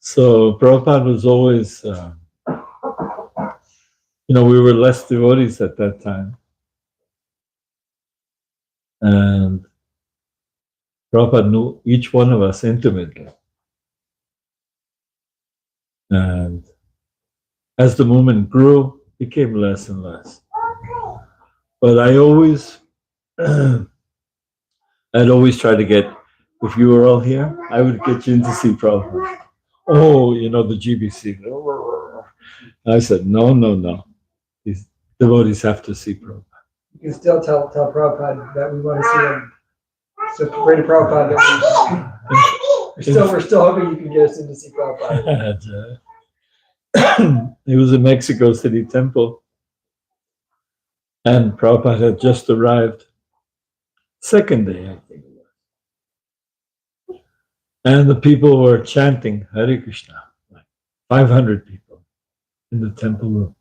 So Prabhupada was always, we were less devotees at that time. And Prabhupada knew each one of us intimately. And as the movement grew, it became less and less. But I'd always try to get, if you were all here, I would get you in to see Prabhupada. Oh, the GBC. I said, no. These devotees have to see Prabhupada. You can still tell Prabhupada that we want to see him. So pray to Prabhupada that we're still hoping you can get us in to see Prabhupada. He was in Mexico City Temple, and Prabhupada had just arrived. Second day, I think it was. And the people were chanting Hare Krishna, like 500 people in the temple room,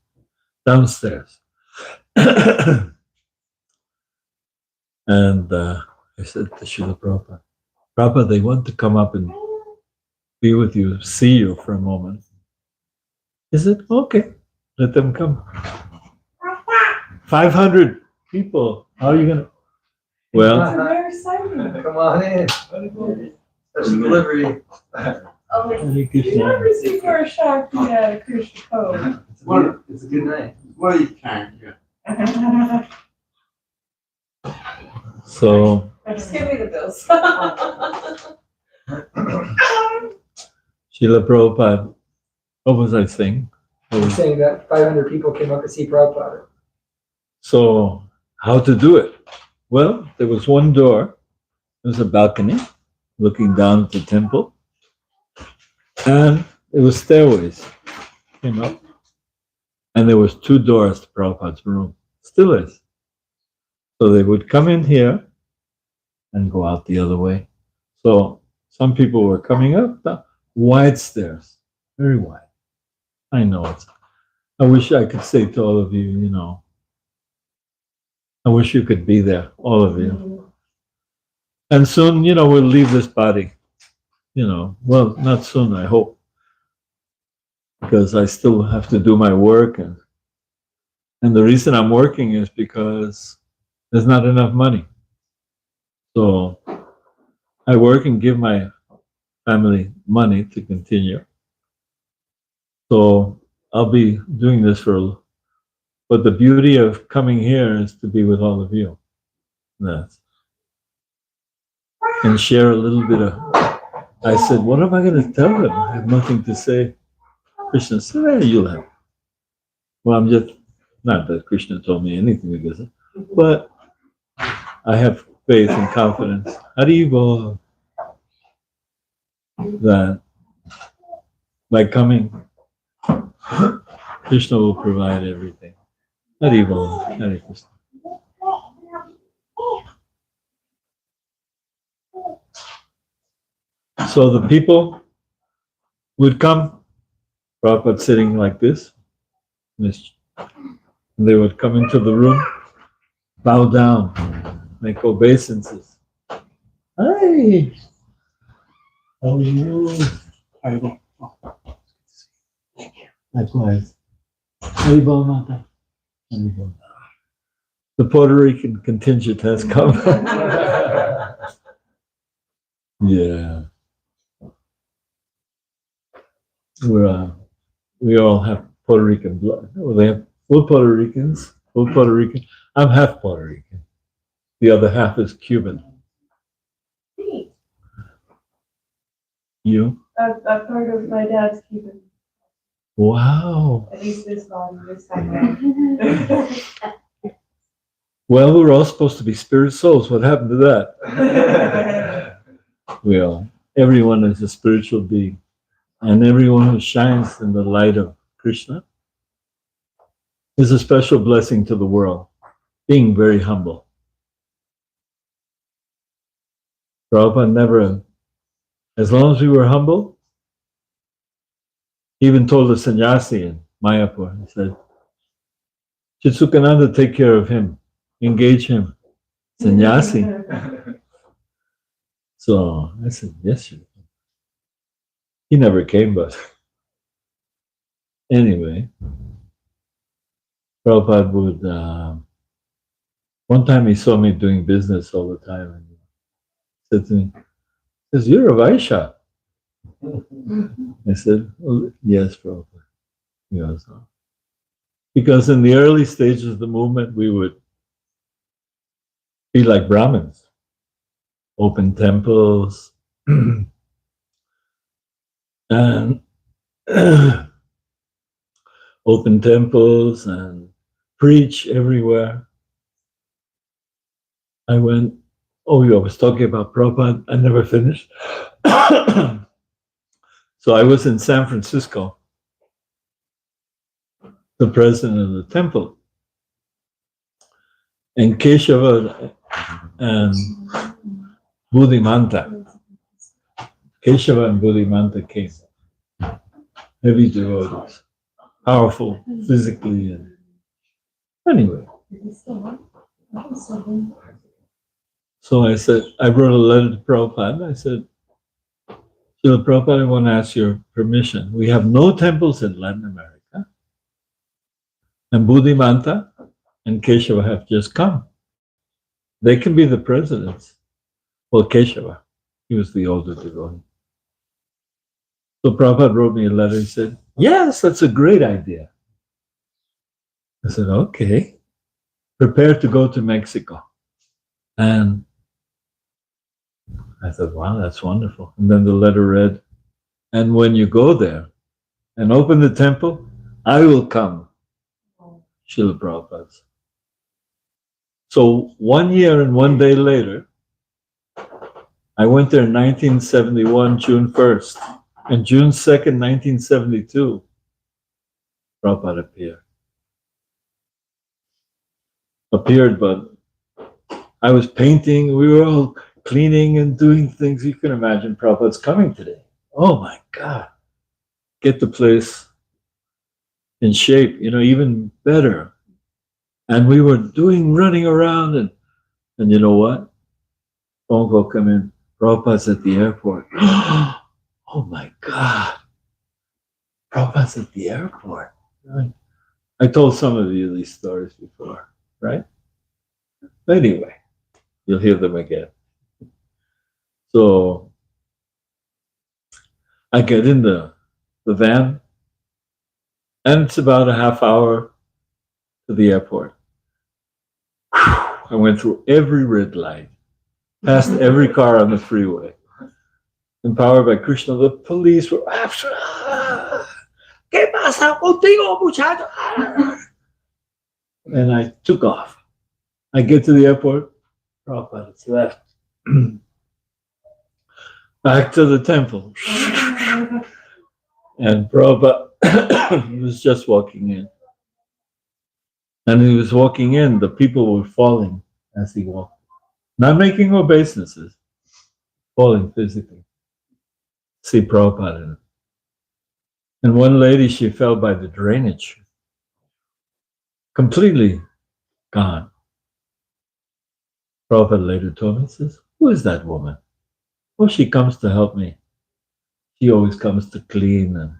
downstairs. And I said to Srila Prabhupada, Prabhupada, they want to come up and be with you, see you for a moment. He said, okay, let them come. 500 people, how are you going to? Well, It's very exciting. Come on in. Special delivery. You never see for a shock at Krishna Cove. It's a good night. Well, you can, yeah. so Just give me the bills. Srila Prabhupada, what was I saying? You're saying that 500 people came up to see Prabhupada. So how to do it? Well, there was one door, there was a balcony looking down at the temple, and there was stairways, came up, and there was 2 doors to Prabhupada's room, still is. So they would come in here and go out the other way. So some people were coming up, wide stairs, very wide. I know it. I wish I could say to all of you, I wish you could be there, all of you. And soon, we'll leave this body, well, not soon, I hope, because I still have to do my work. And the reason I'm working is because there's not enough money. So I work and give my family money to continue. So I'll be doing this but the beauty of coming here is to be with all of you. And share a little bit of, I said, what am I going to tell them? I have nothing to say. Krishna said, hey, you'll have. Well, I'm just, not that Krishna told me anything because, but I have faith and confidence. Haribo, that by coming, Krishna will provide everything. Haribo, Hare Krishna. So the people would come, Prabhupada sitting like this, and they would come into the room, bow down, make obeisances. Hi! How are you? Haribo. Likewise. Haribo, Mata. Haribo. The Puerto Rican contingent has come. Yeah. We all have Puerto Rican blood. Well, they have full Puerto Ricans, full Puerto Rican. I'm half Puerto Rican. The other half is Cuban. You? A part of my dad's Cuban. Wow. At least this time. Well, we're all supposed to be spirit souls. What happened to that? Everyone is a spiritual being. And everyone who shines in the light of Krishna is a special blessing to the world, being very humble. Prabhupada never, as long as we were humble, he even told the sannyasi in Mayapur, he said, Chitsukhananda, take care of him, engage him, sannyasi. So I said, yes, sir. He never came, but anyway, Prabhupada would, one time he saw me doing business all the time and said to me, he says, "You're a Vaishya." I said, "Well, yes, Prabhupada." He goes, "Oh." Because in the early stages of the movement, we would be like Brahmins, open temples, and open temples and preach everywhere. I went, oh, I was talking about Prabhupada. I never finished. So I was in San Francisco, the president of the temple. And Keshava and Buddhimanta. Keshava and Buddhimanta came. Heavy devotees. Powerful physically. And anyway. So I said, I wrote a letter to Prabhupada. I said, Srila Prabhupada, I want to ask your permission. We have no temples in Latin America. And Buddhimanta and Keshava have just come. They can be the presidents. Well, Keshava, he was the older devotee. So Prabhupada wrote me a letter. He said, yes, that's a great idea. I said, okay. Prepare to go to Mexico. And I thought, wow, that's wonderful. And then the letter read, and when you go there and open the temple, I will come. Srila Prabhupada. So 1 year and 1 day later, I went there in 1971, June 1st. And June 2nd, 1972, Prabhupada appeared, but I was painting, we were all cleaning and doing things. You can imagine Prabhupada's coming today. Oh my God. Get the place in shape, even better. And we were running around and you know what? Phone call come in, Prabhupada's at the airport. Oh my God. Prabhupada's at the airport. Right? I told some of you these stories before, right? But anyway, you'll hear them again. So I get in the van, and it's about a half hour to the airport. I went through every red light, past every car on the freeway. Empowered by Krishna, the police were after. ¿Qué pasa contigo, muchacho? And I took off. I get to the airport. Prabhupada's left. Back to the temple. And Prabhupada was just walking in. And he was walking in, the people were falling as he walked. Not making obeisances, falling physically. See Prabhupada in it. And one lady, she fell by the drainage. Completely gone. Prabhupada later told me, he says, who is that woman? Well, she comes to help me. She always comes to clean and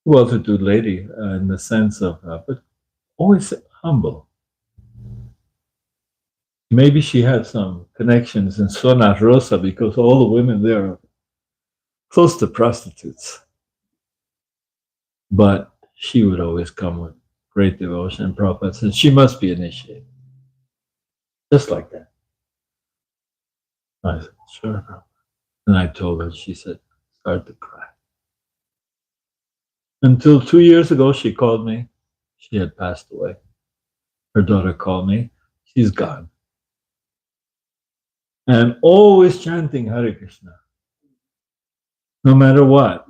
well-to-do lady in the sense of, but always humble. Maybe she had some connections in Zona Rosa because all the women there are close to prostitutes. But she would always come with great devotion. And Prabhupada said, she must be initiated. Just like that. I said, sure, Prabhupada. And I told her, she said, start to cry. Until 2 years ago, she called me. She had passed away. Her daughter called me. She's gone. And always chanting Hare Krishna. No matter what.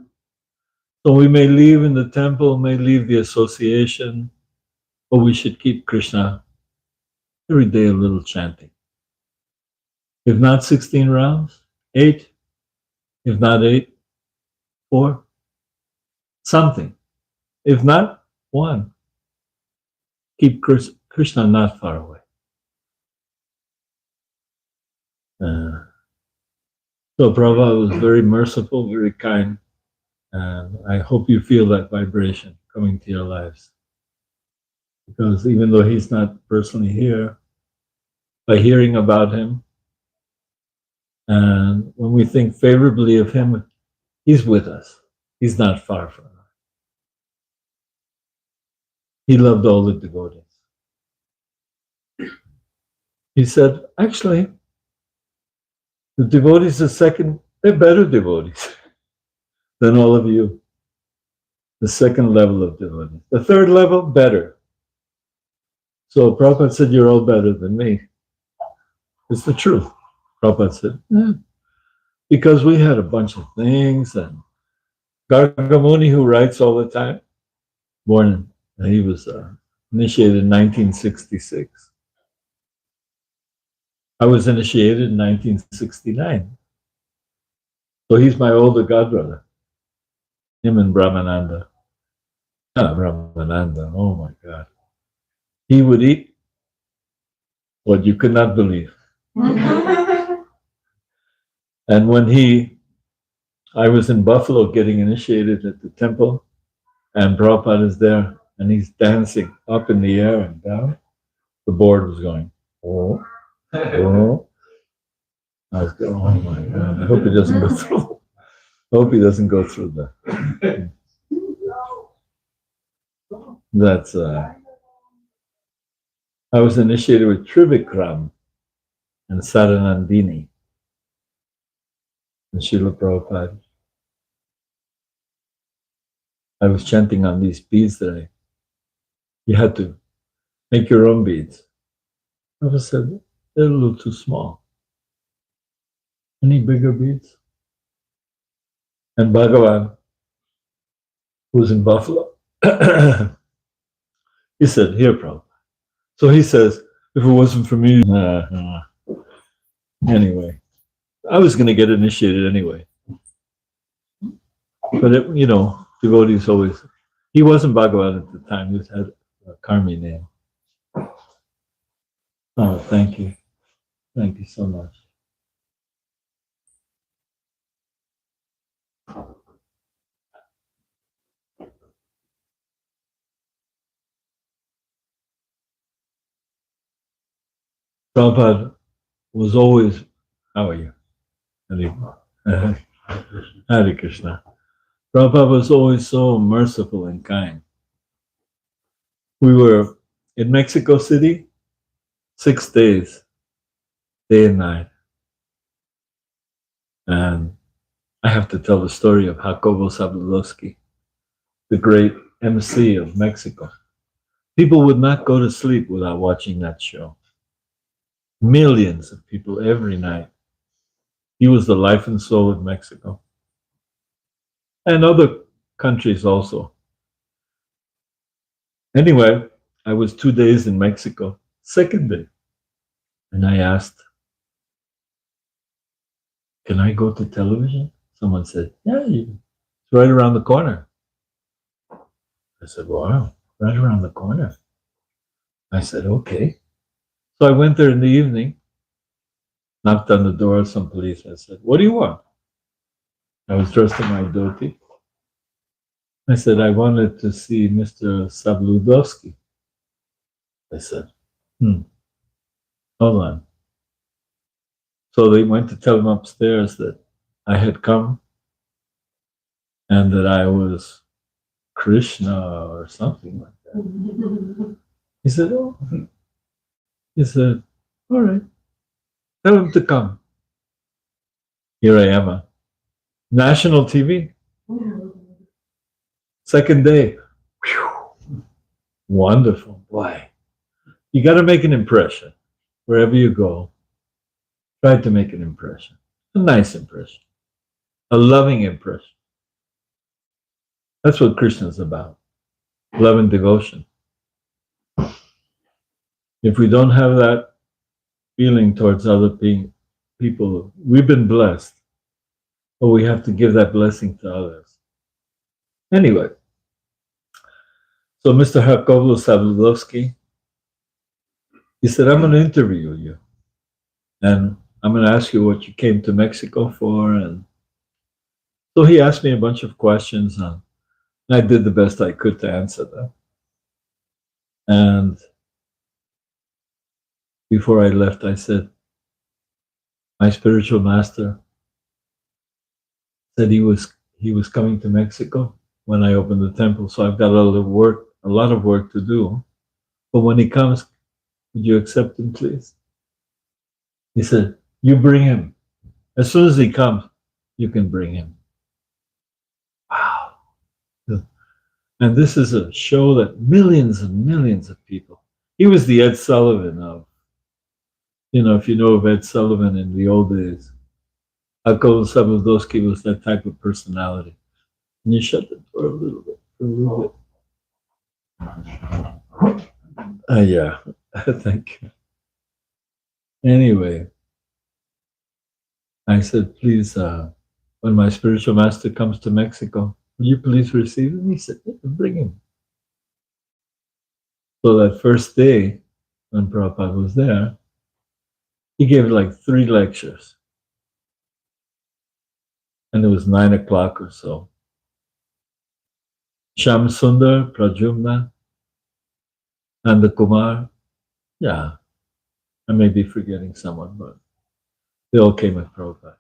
So we may leave in the temple, may leave the association, but we should keep Krishna every day a little chanting. If not 16 rounds, 8. If not 8, 4. Something. If not, 1. Keep Krishna not far away. So Prabhupada was very merciful, very kind, and I hope you feel that vibration coming to your lives. Because even though he's not personally here, by hearing about him, and when we think favorably of him, he's with us. He's not far from us. He loved all the devotees. He said, actually, the devotees are they're better devotees than all of you. The second level of devotees. The third level, better. So Prabhupada said, you're all better than me. It's the truth. Prabhupada said, because we had a bunch of things, and Gargamuni, who writes all the time, he was initiated in 1966. I was initiated in 1969. So he's my older godbrother. Him and Brahmananda. Brahmananda, oh my God. He would eat what you could not believe. And when I was in Buffalo getting initiated at the temple, and Prabhupada is there, and he's dancing up in the air and down, the board was going, oh, oh. I was going, oh my God, I hope he doesn't go through. I hope he doesn't go through that. That's, I was initiated with Trivikram and Saranandini and Srila Prabhupada. I was chanting on these beads that you had to make your own beads. Prabhupada said, they're a little too small. Any bigger beads? And Bhagavan, who's in Buffalo, he said, here, Prabhupada. So he says, if it wasn't for me, anyway, I was going to get initiated anyway. But, devotees always, he wasn't Bhagavan at the time, he had a Karmi name. Oh, thank you. Thank you so much. Prabhupada was always, how are you? Hare Krishna. Prabhupada was always so merciful and kind. We were in Mexico City 6 days, day and night. And I have to tell the story of Jacobo Zabludowski, the great MC of Mexico. People would not go to sleep without watching that show. Millions of people every night. He was the life and soul of Mexico. And other countries also. Anyway, I was 2 days in Mexico, second day. And I asked, can I go to television? Someone said, yeah, it's right around the corner. I said, wow, right around the corner. I said, okay. So I went there in the evening, knocked on the door of some police. I said, what do you want? I was dressed in my dhoti. I said, I wanted to see Mr. Zabludowski. I said, hold on. So they went to tell him upstairs that I had come and that I was Krishna or something like that. He said, oh. He said, all right, tell him to come. Here I am, national TV. Second day. Whew. Wonderful. Boy, you got to make an impression wherever you go. Try to make an impression, a nice impression, a loving impression. That's what Krishna is about, love and devotion. If we don't have that feeling towards other people, we've been blessed, but we have to give that blessing to others. Anyway, so Mr. Jacobo Zabludowski, he said, I'm going to interview you. And I'm going to ask you what you came to Mexico for. And so he asked me a bunch of questions, and I did the best I could to answer them. And before I left, I said, my spiritual master said he was coming to Mexico when I opened the temple. So I've got a lot of work to do. But when he comes, would you accept him, please? He said, you bring him. As soon as he comes, you can bring him. Wow. And this is a show that millions and millions of people. He was the Ed Sullivan of, if you know of Ed Sullivan in the old days. Jacobo Zabludowski was that type of personality. Can you shut the door a little bit? Yeah, thank you. Anyway, I said, please, when my spiritual master comes to Mexico, will you please receive him? He said, yeah, bring him. So that first day, when Prabhupada was there, he gave like 3 lectures. And it was 9 o'clock or so. Sham Sundar, Pradyumna, and the Kumar, yeah, I may be forgetting someone, but they all came with Prabhupada.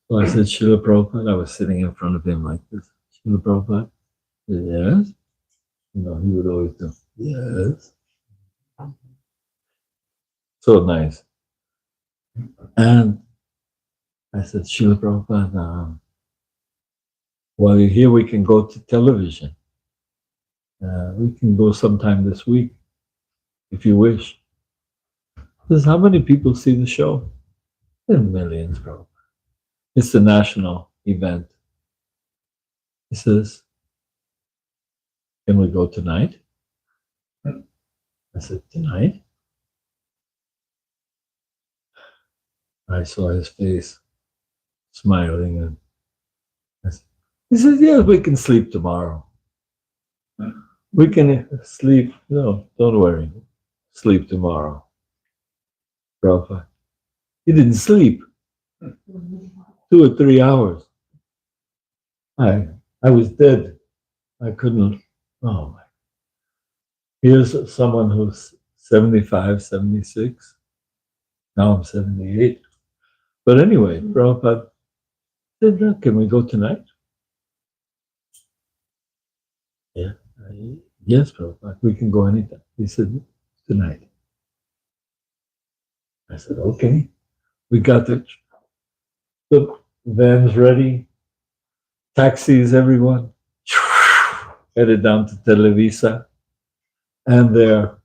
So I said, Srila Prabhupada, I was sitting in front of him like this. Srila Prabhupada, yes. He would always do, yes. So nice. And I said, Srila Prabhupada, while you're here, we can go to television. We can go sometime this week, if you wish. He says, how many people see the show? There are millions, Prabhupada. It's a national event. He says, can we go tonight? I said, tonight? I saw his face smiling, and he says, yes, we can sleep tomorrow. We can sleep. No, don't worry. Sleep tomorrow. Prabhupada. He didn't sleep. 2 or 3 hours. I was dead. I couldn't. Oh my. Here's someone who's 75, 76. Now I'm 78. But anyway, Prabhupada said, can we go tonight? Yeah. Yes, Prabhupada, we can go anytime. He said, tonight. I said, okay. We got the vans ready, taxis, everyone. Headed down to Televisa. And there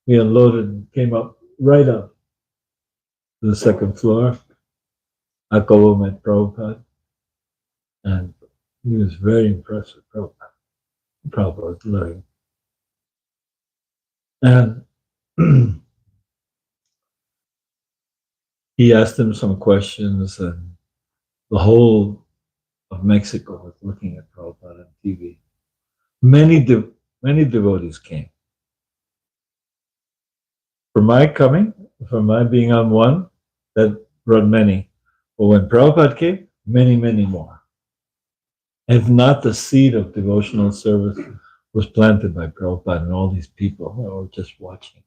we unloaded and came up right up to the 2nd floor. Jacobo met Prabhupada. And he was very impressed with Prabhupada. Prabhupada was learning. And he asked him some questions, and the whole of Mexico was looking at Prabhupada on TV. Many devotees came. For my coming, for my being on one, that brought many. But when Prabhupada came, many, many more. If not, the seed of devotional service was planted by Prabhupada and all these people who were just watching.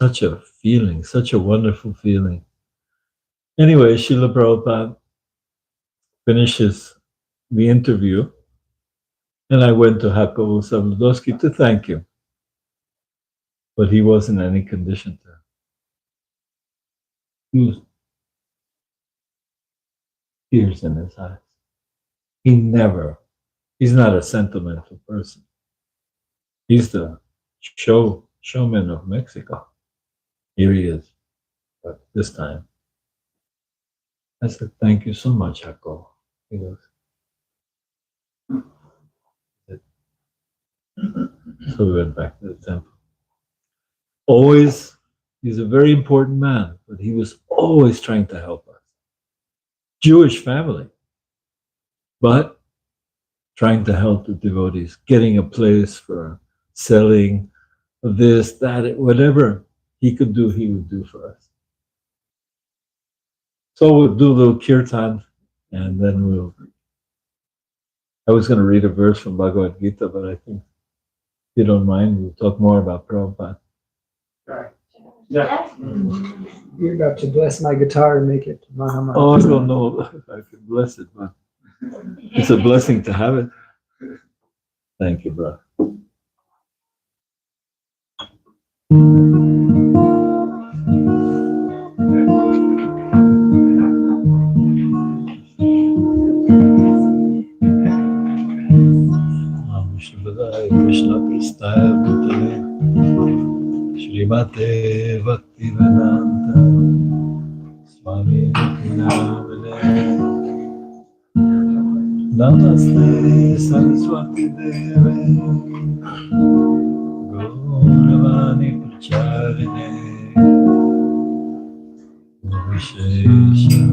Such a feeling, such a wonderful feeling. Anyway, Srila Prabhupada finishes the interview, and I went to Jacobo Zabludowski to thank him. But he wasn't in any condition to. He was tears in his eyes. He's not a sentimental person. He's the showman of Mexico. Here he is. But this time, I said, thank you so much, Jacobo. He goes, so we went back to the temple. Always, he's a very important man, but he was always trying to help us. Jewish family, but trying to help the devotees, getting a place for selling of this, that, whatever he could do, he would do for us. So we'll do a little kirtan, and then I was going to read a verse from Bhagavad Gita, but I think, if you don't mind, we'll talk more about Prabhupada. Right. Yeah. You're about to bless my guitar and make it Mahamaya. Oh, I don't know if I can bless it, but it's a blessing to have it. Thank you, brother. Krishna Krishna Bhutale Srimate Bhaktivedanta Swami Namane Namaste Saraswati Deve Gauravani Pracharine Vishesha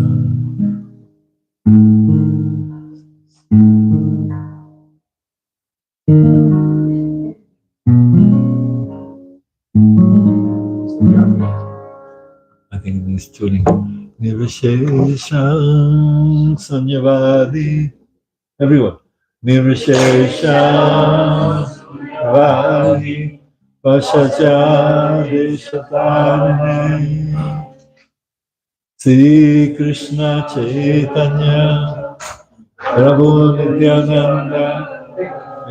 I think this tuning Nirvishesham Sanyavadi. Everyone. Nirvishesham Sanyavadi Vashaja Deshatarane Sri Krishna Chaitanya Prabhu Nityananda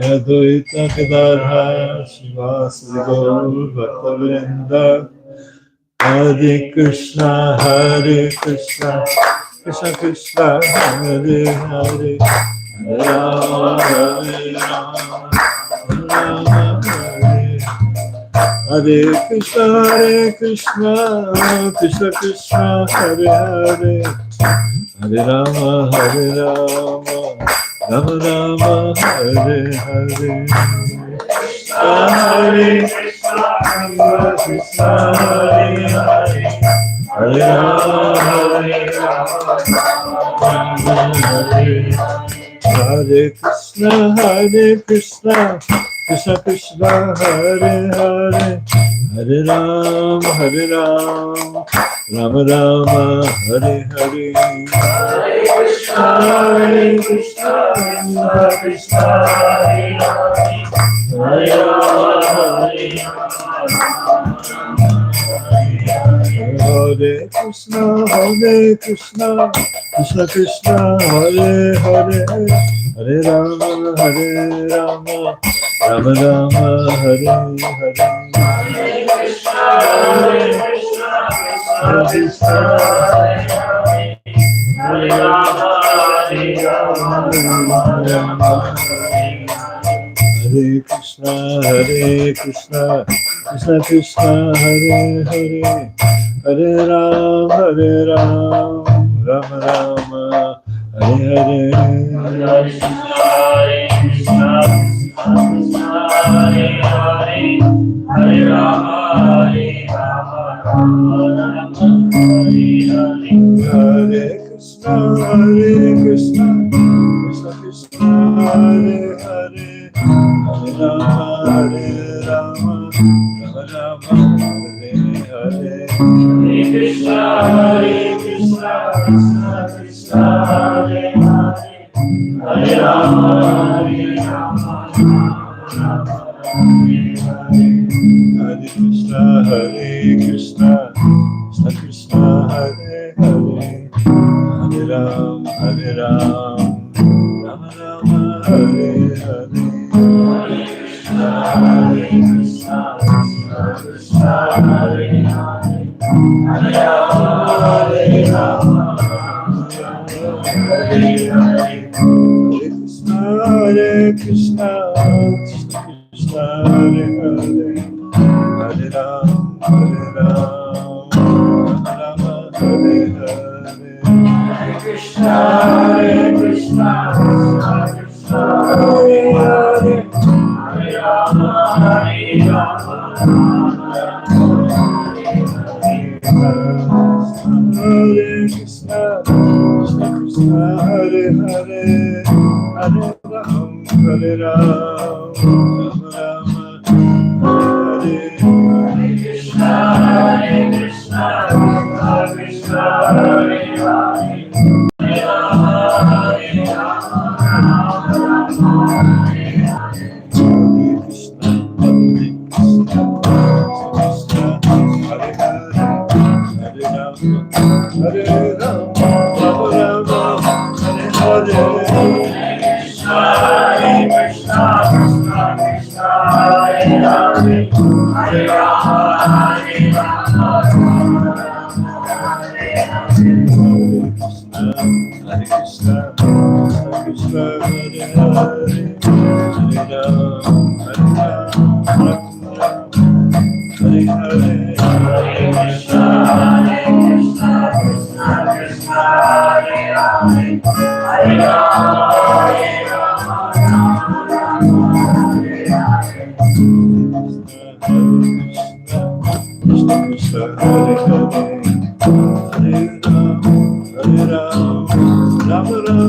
Advaita Gadadhara Srivasadi Gaur Bhaktavrinda Hare Krishna Krishna Krishna Hare Hare Hare Rama Hare Rama Rama Hare Hare Krishna Krishna Krishna Hare Hare Hare Rama Rama Rama Hare Hare Hare Krishna Krishna Hare Hare Hare Rama Hare Krishna Krishna Krishna Hare Hare Hare Rama Rama Rama Hare Hare Hare Krishna Krishna Krishna Hare Hare Hare Rama Hare Krishna Krishna Krishna Hare Hare Hare Rama Rama Rama Hare Hare Hare Krishna Krishna Hare Rama Hare Krishna Krishna Krishna Hare Hare Hare Rama Rama Rama Hare Hare Hare Krishna Krishna Hare Hare Hare Rama Rama Rama Hare Hare Hare Krishna Krishna Krishna Hare Hare Hare Rama Rama Rama Hare Hare Hare Krishna Krishna Krishna Hare Hare Hare Rama Rama Hare Krishna Krishna Krishna Hare Hare Hare Rama Rama Rama Hare Hare Hare Krishna Krishna Krishna Hare Hare Hare Rama Hare Hare Hare Krishna Krishna Hare Hare Hare Rama Rama Hare Hare Hare Krishna Krishna Krishna Hare Hare Hare Rama Hare Krishna Krishna Krishna Hare Hare Hare Ram Hare Rama Rama Hare Hare Hare Krishna, Krishna Hare Hare, Rama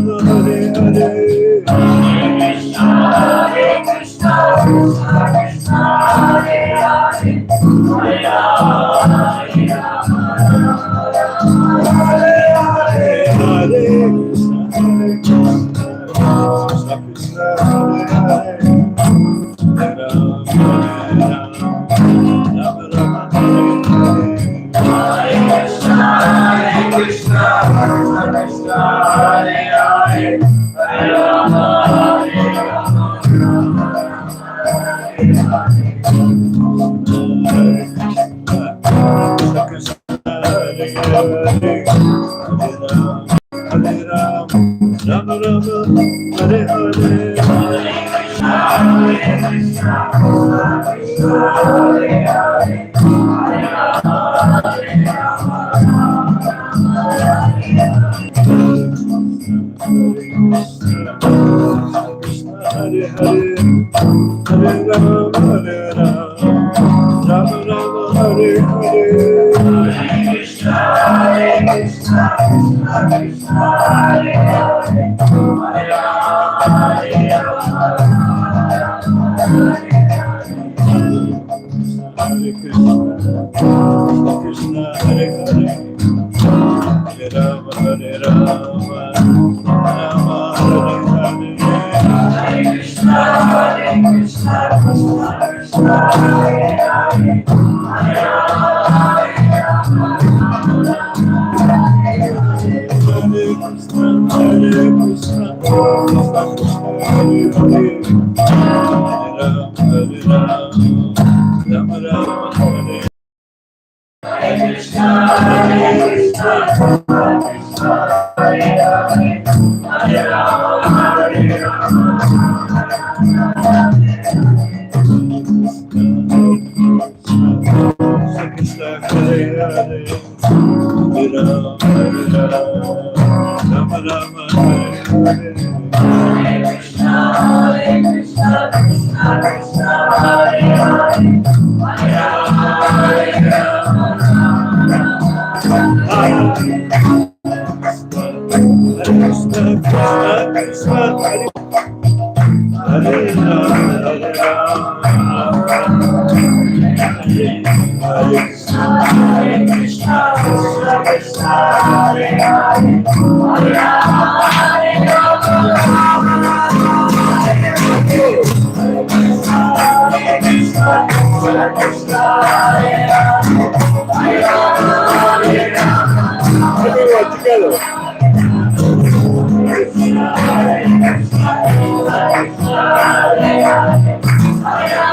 Rama Hare Hare, Krishna Hare Krishna, Krishna Hare Hare, Hare Rama Hare Rama, Hare Krishna,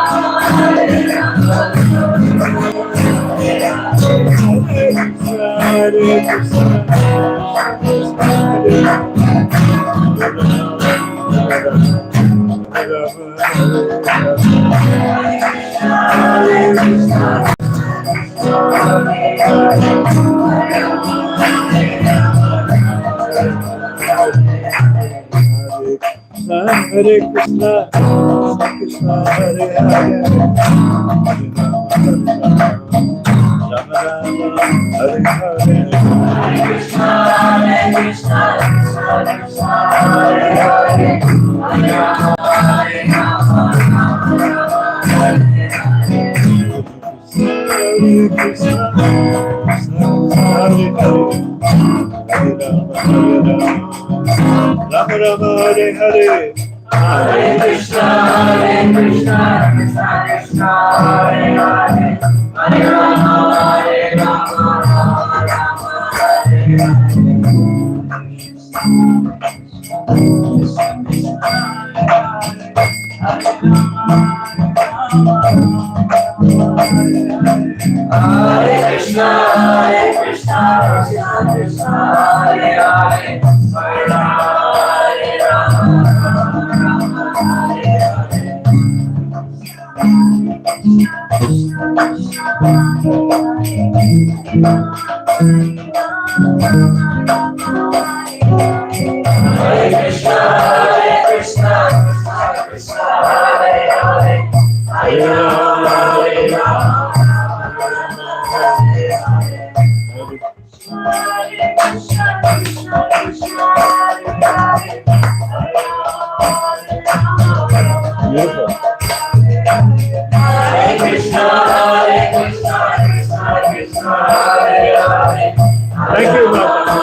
Krishna Hare Hare, Hare Rama. Rama Rama Hare Hare, Hare Krishna, Krishna Krishna, Hare Hare, Hare Rama, Rama Rama, Hare Hare Krishna, Krishna Krishna, Hare Hare, Hare Rama, Hare Krishna, Krishna Krishna, Hare Hare, Hare Rama, beautiful. Hare Krishna, Krishna Krishna, Hare Hare. Thank you, Mata.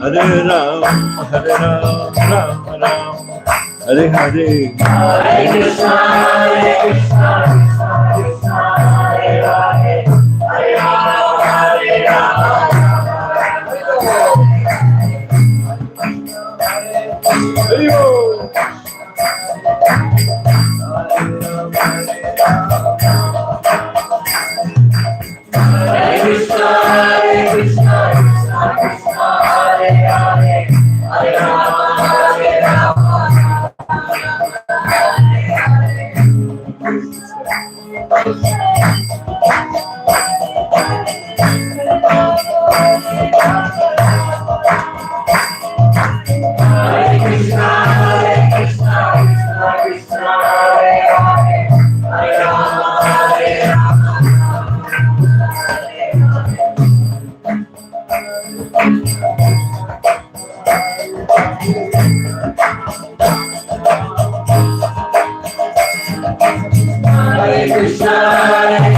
Hare Ram, Hare Ram, Ram Ram, Hare Hare. Hare Krishna, Krishna Krishna, Hare Hare, Hare Rama, Hare Rama. Hare Bol. Hare Krishna, Krishna Krishna, Hare Hare, Hare Rama, Hare Rama. Hare Krishna, Krishna Krishna, Hare Hare, Hare Rama, Hare Rama. Hare Krishna,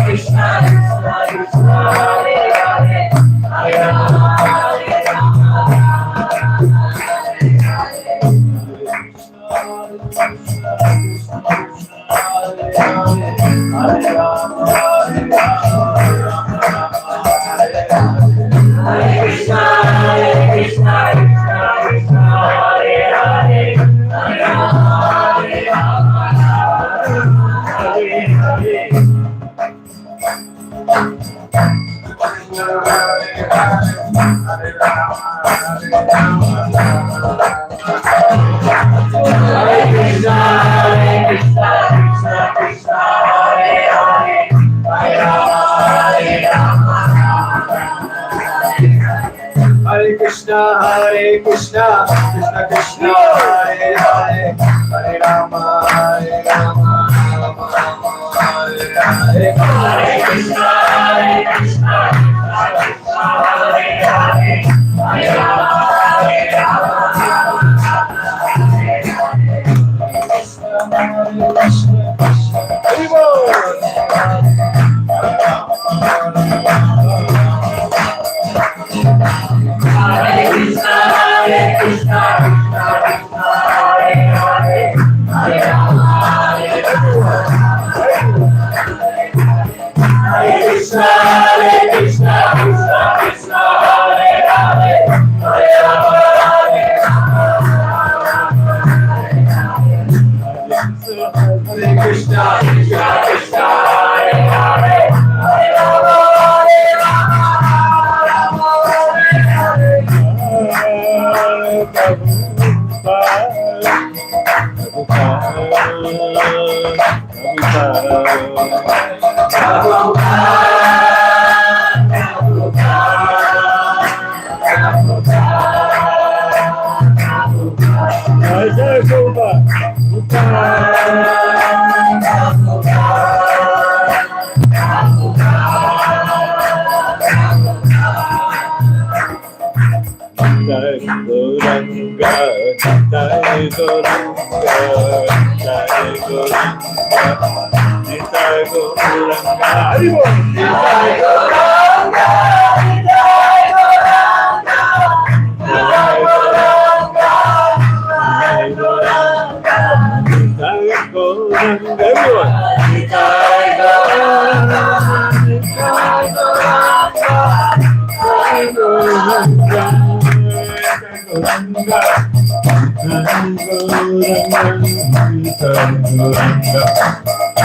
Krishna Krishna, Hare Hare, Hare Rama, Hare Rama. Hare Krishna, Krishna Krishna, Hare Hare, Hare Rama, Hare Rama. Hare Hare. Hare Krishna, Krishna Krishna, Hare Hare, Hare Rama, Hare Rama. Hare Krishna, Krishna Krishna, Hare Hare, Hare Rama, Hare Rama, Rama Rama, Hare Hare. Hare Krishna, Krishna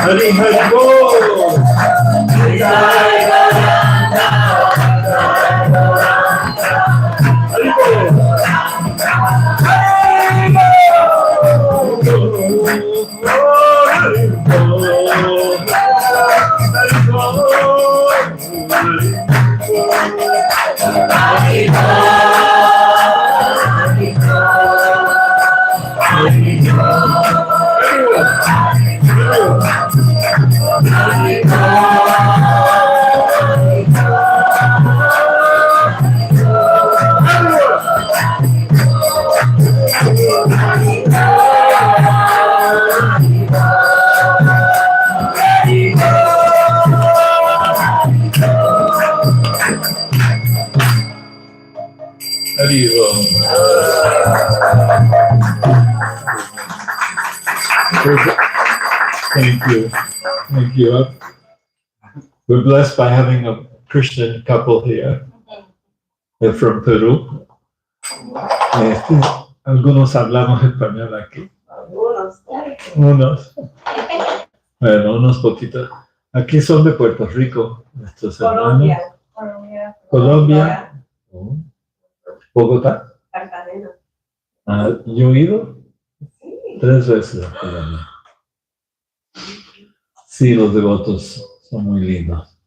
Hari Hari Bol. Thank you. Thank you. We're blessed by having a Christian couple here. They're from Peru. Algunos hablamos español aquí. Unos. Bueno, unos poquitos. Aquí son de Puerto Rico, nuestros hermanos. Colombia. Bogotá. ¿Yo he ido? 3 veces a Colombia. Sí, los devotos son muy lindos.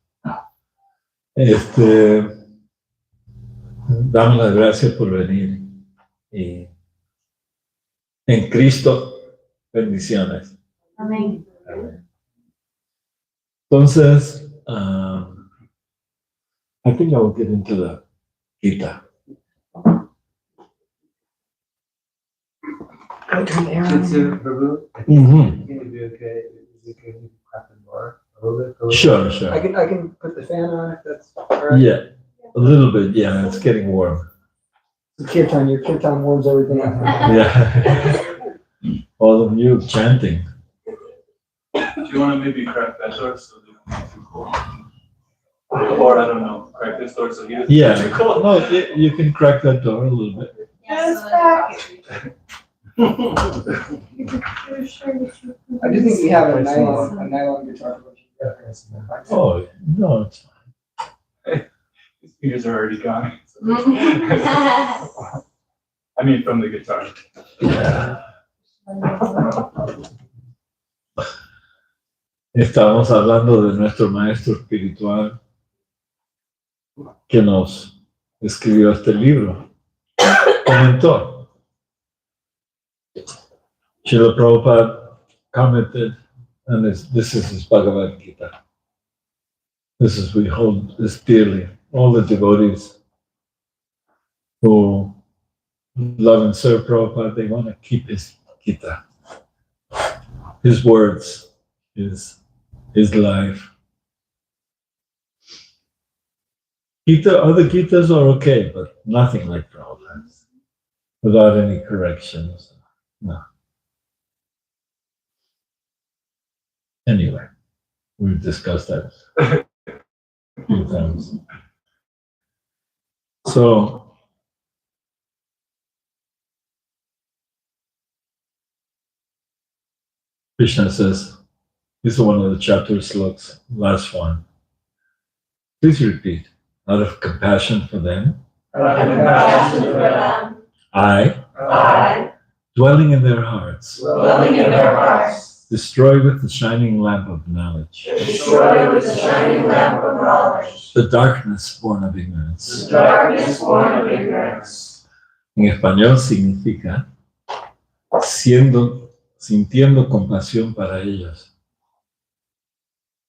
Damos las gracias por venir. Y en Cristo, bendiciones. Amén. Amén. Entonces, I think I will get into the Gita. Prabhu, Mm-hmm. can it be okay? Is it okay if you crack the door a little bit? Sure, sure. I can put the fan on if that's all right. Yeah, a little bit. Yeah, it's getting warm. Your kirtan warms everything up. Yeah. All of you chanting. Do you want to maybe crack that door so they don't get too cold? Or I don't know, crack this door so he doesn't Yeah. get too cold? No, you can crack that door a little bit. Just back. I do think we have a nylon guitar. Oh, no, it's His fingers are already gone. I mean, from the guitar. yeah. Estamos hablando de nuestro maestro espiritual que nos escribió este libro. Comentó. Srila Prabhupada commented, and this is his Bhagavad Gita. We hold this dearly. All the devotees who love and serve Prabhupada, they want to keep his Gita, his words, his life. Other Gitas are okay, but nothing like Prabhupada's. without any corrections. No. Anyway, we've discussed that a few times. So, Krishna says, this is one of the chapter slokas, last one. Please repeat. Out of compassion for them, I, dwelling in their hearts, destroy with the shining lamp of knowledge, the darkness born of ignorance. En español significa sintiendo compasión para ellos.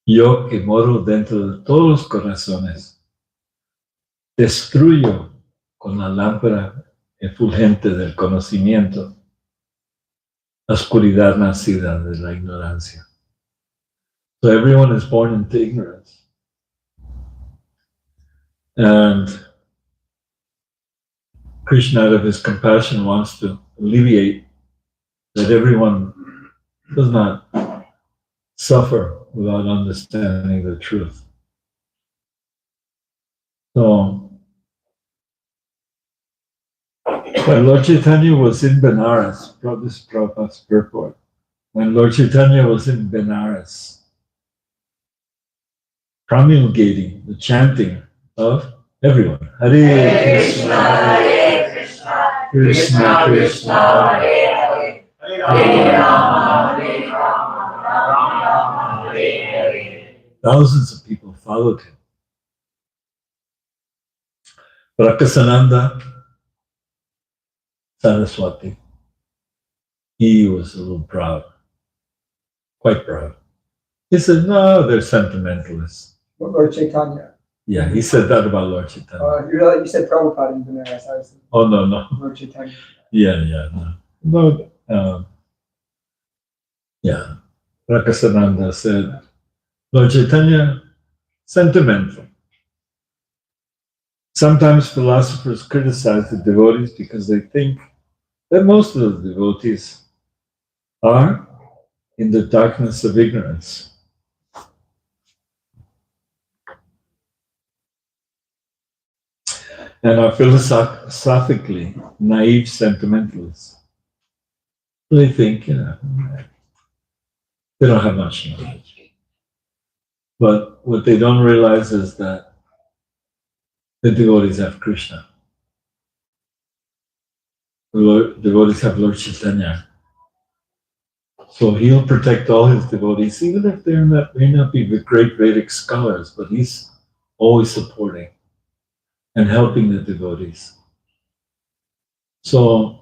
Yo que moro dentro de todos los corazones, destruyo con la lámpara efulgente del conocimiento la oscuridad nacida de la ignorancia. So everyone is born into ignorance. And Krishna, out of his compassion, wants to alleviate that everyone does not suffer without understanding the truth. So, when Lord Chaitanya was in Benares, this is Prabhupada's purport. When Lord Chaitanya was in Benares, promulgating the chanting of everyone, Hare Krishna, Krishna Krishna, Hare Rama, Rama Hare. Thousands of people followed him. Prakasananda Saraswati, he was a little proud, quite proud. He said, no, they're sentimentalists. Lord Chaitanya. Yeah, he said that about Lord Chaitanya. You said Prabhupada in Benares. I was Oh, no. Lord Chaitanya. Yeah, no. Yeah. Prakasananda said, Lord Chaitanya, sentimental. Sometimes philosophers criticize the devotees because they think that most of the devotees are in the darkness of ignorance. And are philosophically naive sentimentalists. They think, they don't have much knowledge. But what they don't realize is that the devotees have Krishna. The devotees have Lord Chaitanya. So he'll protect all his devotees, even if they may not be the great Vedic scholars, but he's always supporting and helping the devotees. So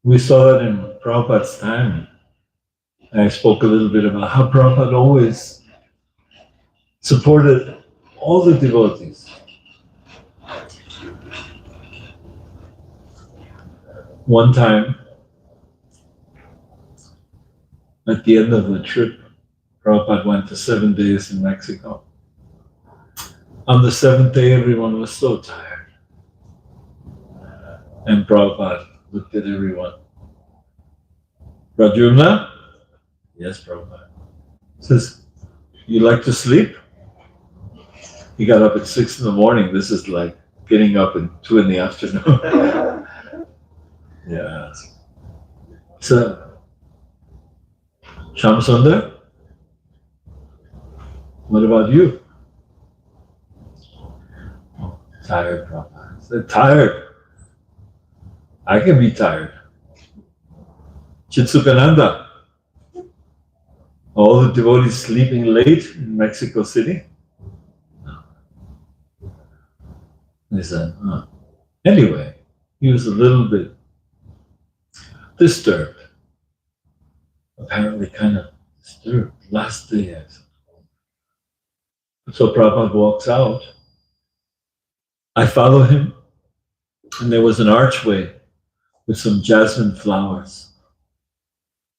we saw that in Prabhupada's time. I spoke a little bit about how Prabhupada always supported all the devotees. One time, at the end of the trip, Prabhupada went to 7 days in Mexico. On the 7th day, everyone was so tired. And Prabhupada looked at everyone. Rajumna? Yes, Prabhupada. Says, you like to sleep? He got up at 6 in the morning. This is like getting up at 2 in the afternoon. Yeah. So, Shamsundar, what about you? Oh, tired, Prabhupada. I said, tired. I can be tired. Chitsukhananda, all the devotees sleeping late in Mexico City? No. He said, oh. Anyway, he was a little bit disturbed. Apparently kind of disturbed. Last day. So Prabhupada walks out. I follow him, and there was an archway with some jasmine flowers.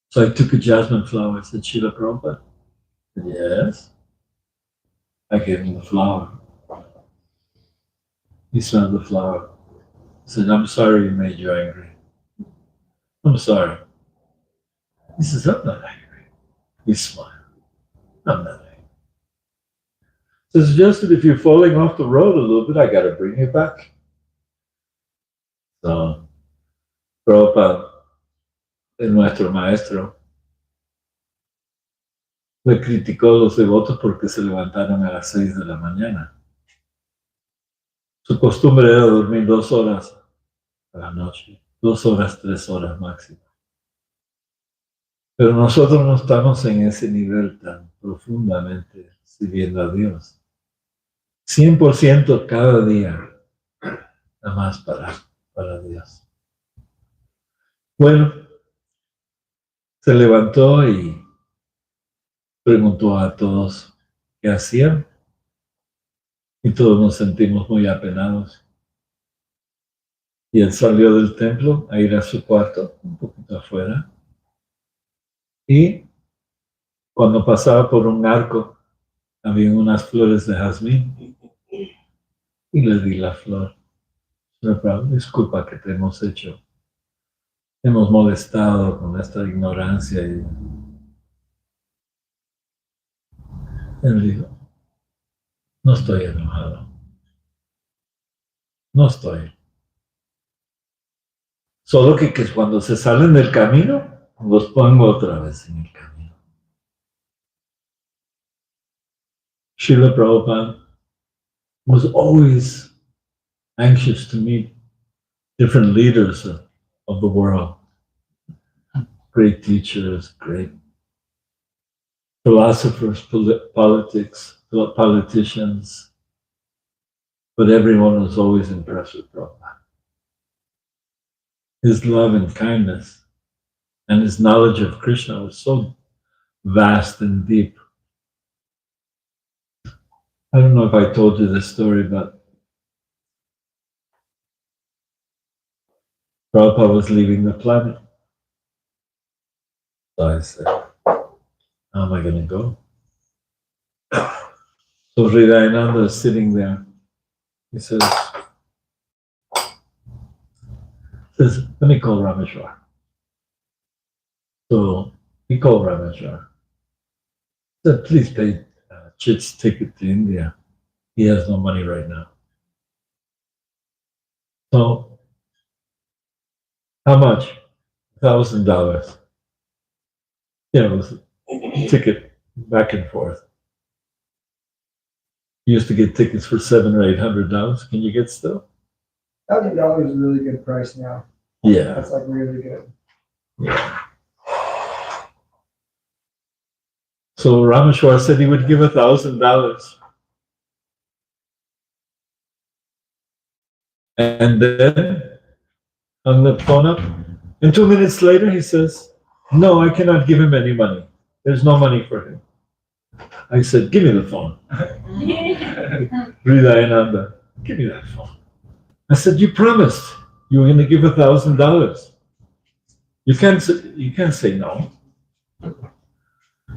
So I took a jasmine flower. I said, Srila Prabhupada? He said, yes. I gave him the flower. He smelled the flower. He said, I'm sorry we made you angry. I'm sorry. He says, I'm not angry. We smile. I'm not angry. So suggested if you're falling off the road a little bit, I got to bring you back. So, Prabhupada, nuestro maestro, le criticó a los devotos porque se levantaron a las 6 de la mañana. Su costumbre era dormir 2 horas a la noche, 2 horas, 3 horas máximo. Pero nosotros no estamos en ese nivel tan profundamente sirviendo a Dios. 100% cada día, nada más para Dios. Bueno, se levantó y preguntó a todos qué hacían y todos nos sentimos muy apenados. Y él salió del templo a ir a su cuarto, un poquito afuera, y cuando pasaba por un arco había unas flores de jazmín y le di la flor. Señor Prabhu, disculpa que te hemos molestado con esta ignorancia. Y él dijo, no estoy enojado. No estoy. Solo que cuando se salen del camino, los pongo otra vez en el camino. Srila Prabhupada was always anxious to meet different leaders of the world. Great teachers, great philosophers, politicians, but everyone was always impressed with Prabhupada. His love and kindness and his knowledge of Krishna was so vast and deep. I don't know if I told you this story, but Prabhupada was leaving the planet. So I said, how am I going to go? So Hridayananda is sitting there. He says, let me call Rameshwar. So he called Rameshwar. He said, please pay Chit's ticket to India. He has no money right now. So, how much? $1,000. Yeah, it was a ticket back and forth. You used to get tickets for $700 or $800. Can you get still? $1,000 is a really good price now. Yeah. That's like really good. Yeah. So Rameshwar said he would give $1,000. And then hung the phone up. And 2 minutes later, he says, no, I cannot give him any money. There's no money for him. I said, give me the phone. Hridayananda, give me that phone. I said, you promised you were going to give $1,000. You can't say no.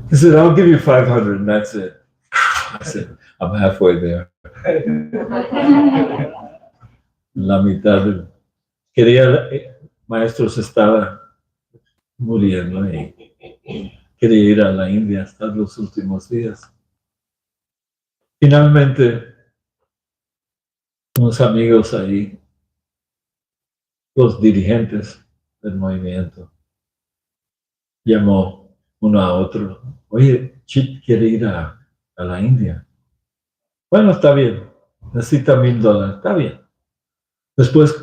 He said, I'll give you 500 and that's it. I said, I'm halfway there. La mitad. Maestro se estaba muriendo y quería ir a la India hasta los últimos días. Finalmente, unos amigos ahí, los dirigentes del movimiento, llamó uno a otro. Oye, Chit quiere ir a la India. Bueno, está bien. Necesita $1,000. Está bien. Después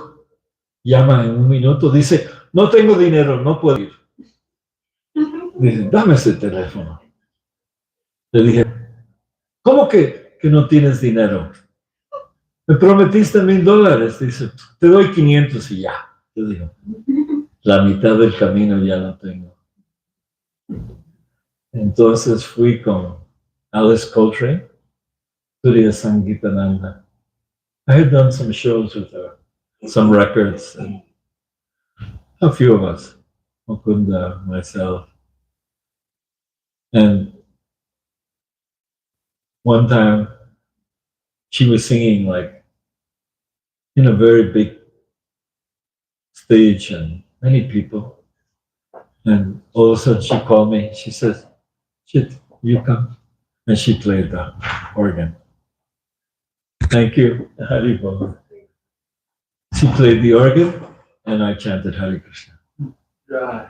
llama en 1 minuto, dice, no tengo dinero, no puedo ir. Dice, dame ese teléfono. Le dije, ¿cómo que no tienes dinero? Me prometiste $1,000. Dice, te doy 500 y ya. Yo digo, la mitad del camino ya lo tengo. Entonces fui con Alice Coltrane, Surya Sangeetananda. I had done some shows with her, some records, and a few of us, Mukunda, myself. And one time she was singing like in a very big stage and many people. And all of a sudden she called me. She says, "Chit, you come." And she played the organ. Thank you, Hari Bol. She played the organ, and I chanted Hare Krishna. Right.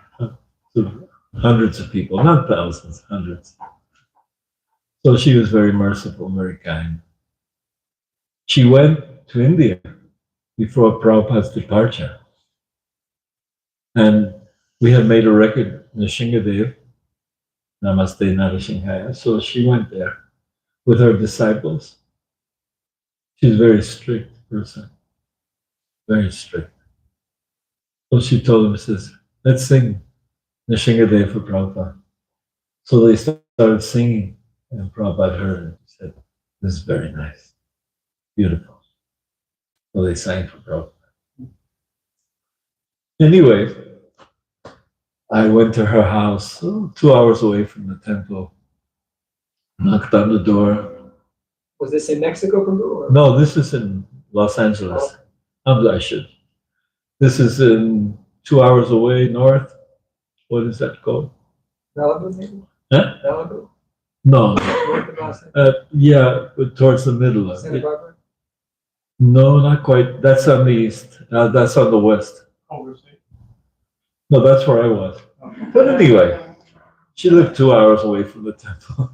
To hundreds of people, not thousands, hundreds. So she was very merciful, very kind. She went to India before Prabhupada's departure. And we had made a record, Nishingadev, Namaste Narashinhaya. So she went there with her disciples. She's a very strict person, very strict. So she told them, says, let's sing Nishingadev for Prabhupada. So they started singing, and Prabhupada heard it. He said, this is very nice, beautiful. So they sang for Prabhupada. Anyway, I went to her house, 2 hours away from the temple, knocked on the door. Was this in Mexico, Prabhu? Or? No, this is in Los Angeles. I should. This is in 2 hours away north. What is that called? Malibu, maybe? Huh? Malibu? No. North of Los Angeles? Yeah, but towards the middle of Santa it. Barbara? No, not quite. That's on the east. That's on the west. Overseas. No, that's where I was. But anyway, she lived 2 hours away from the temple.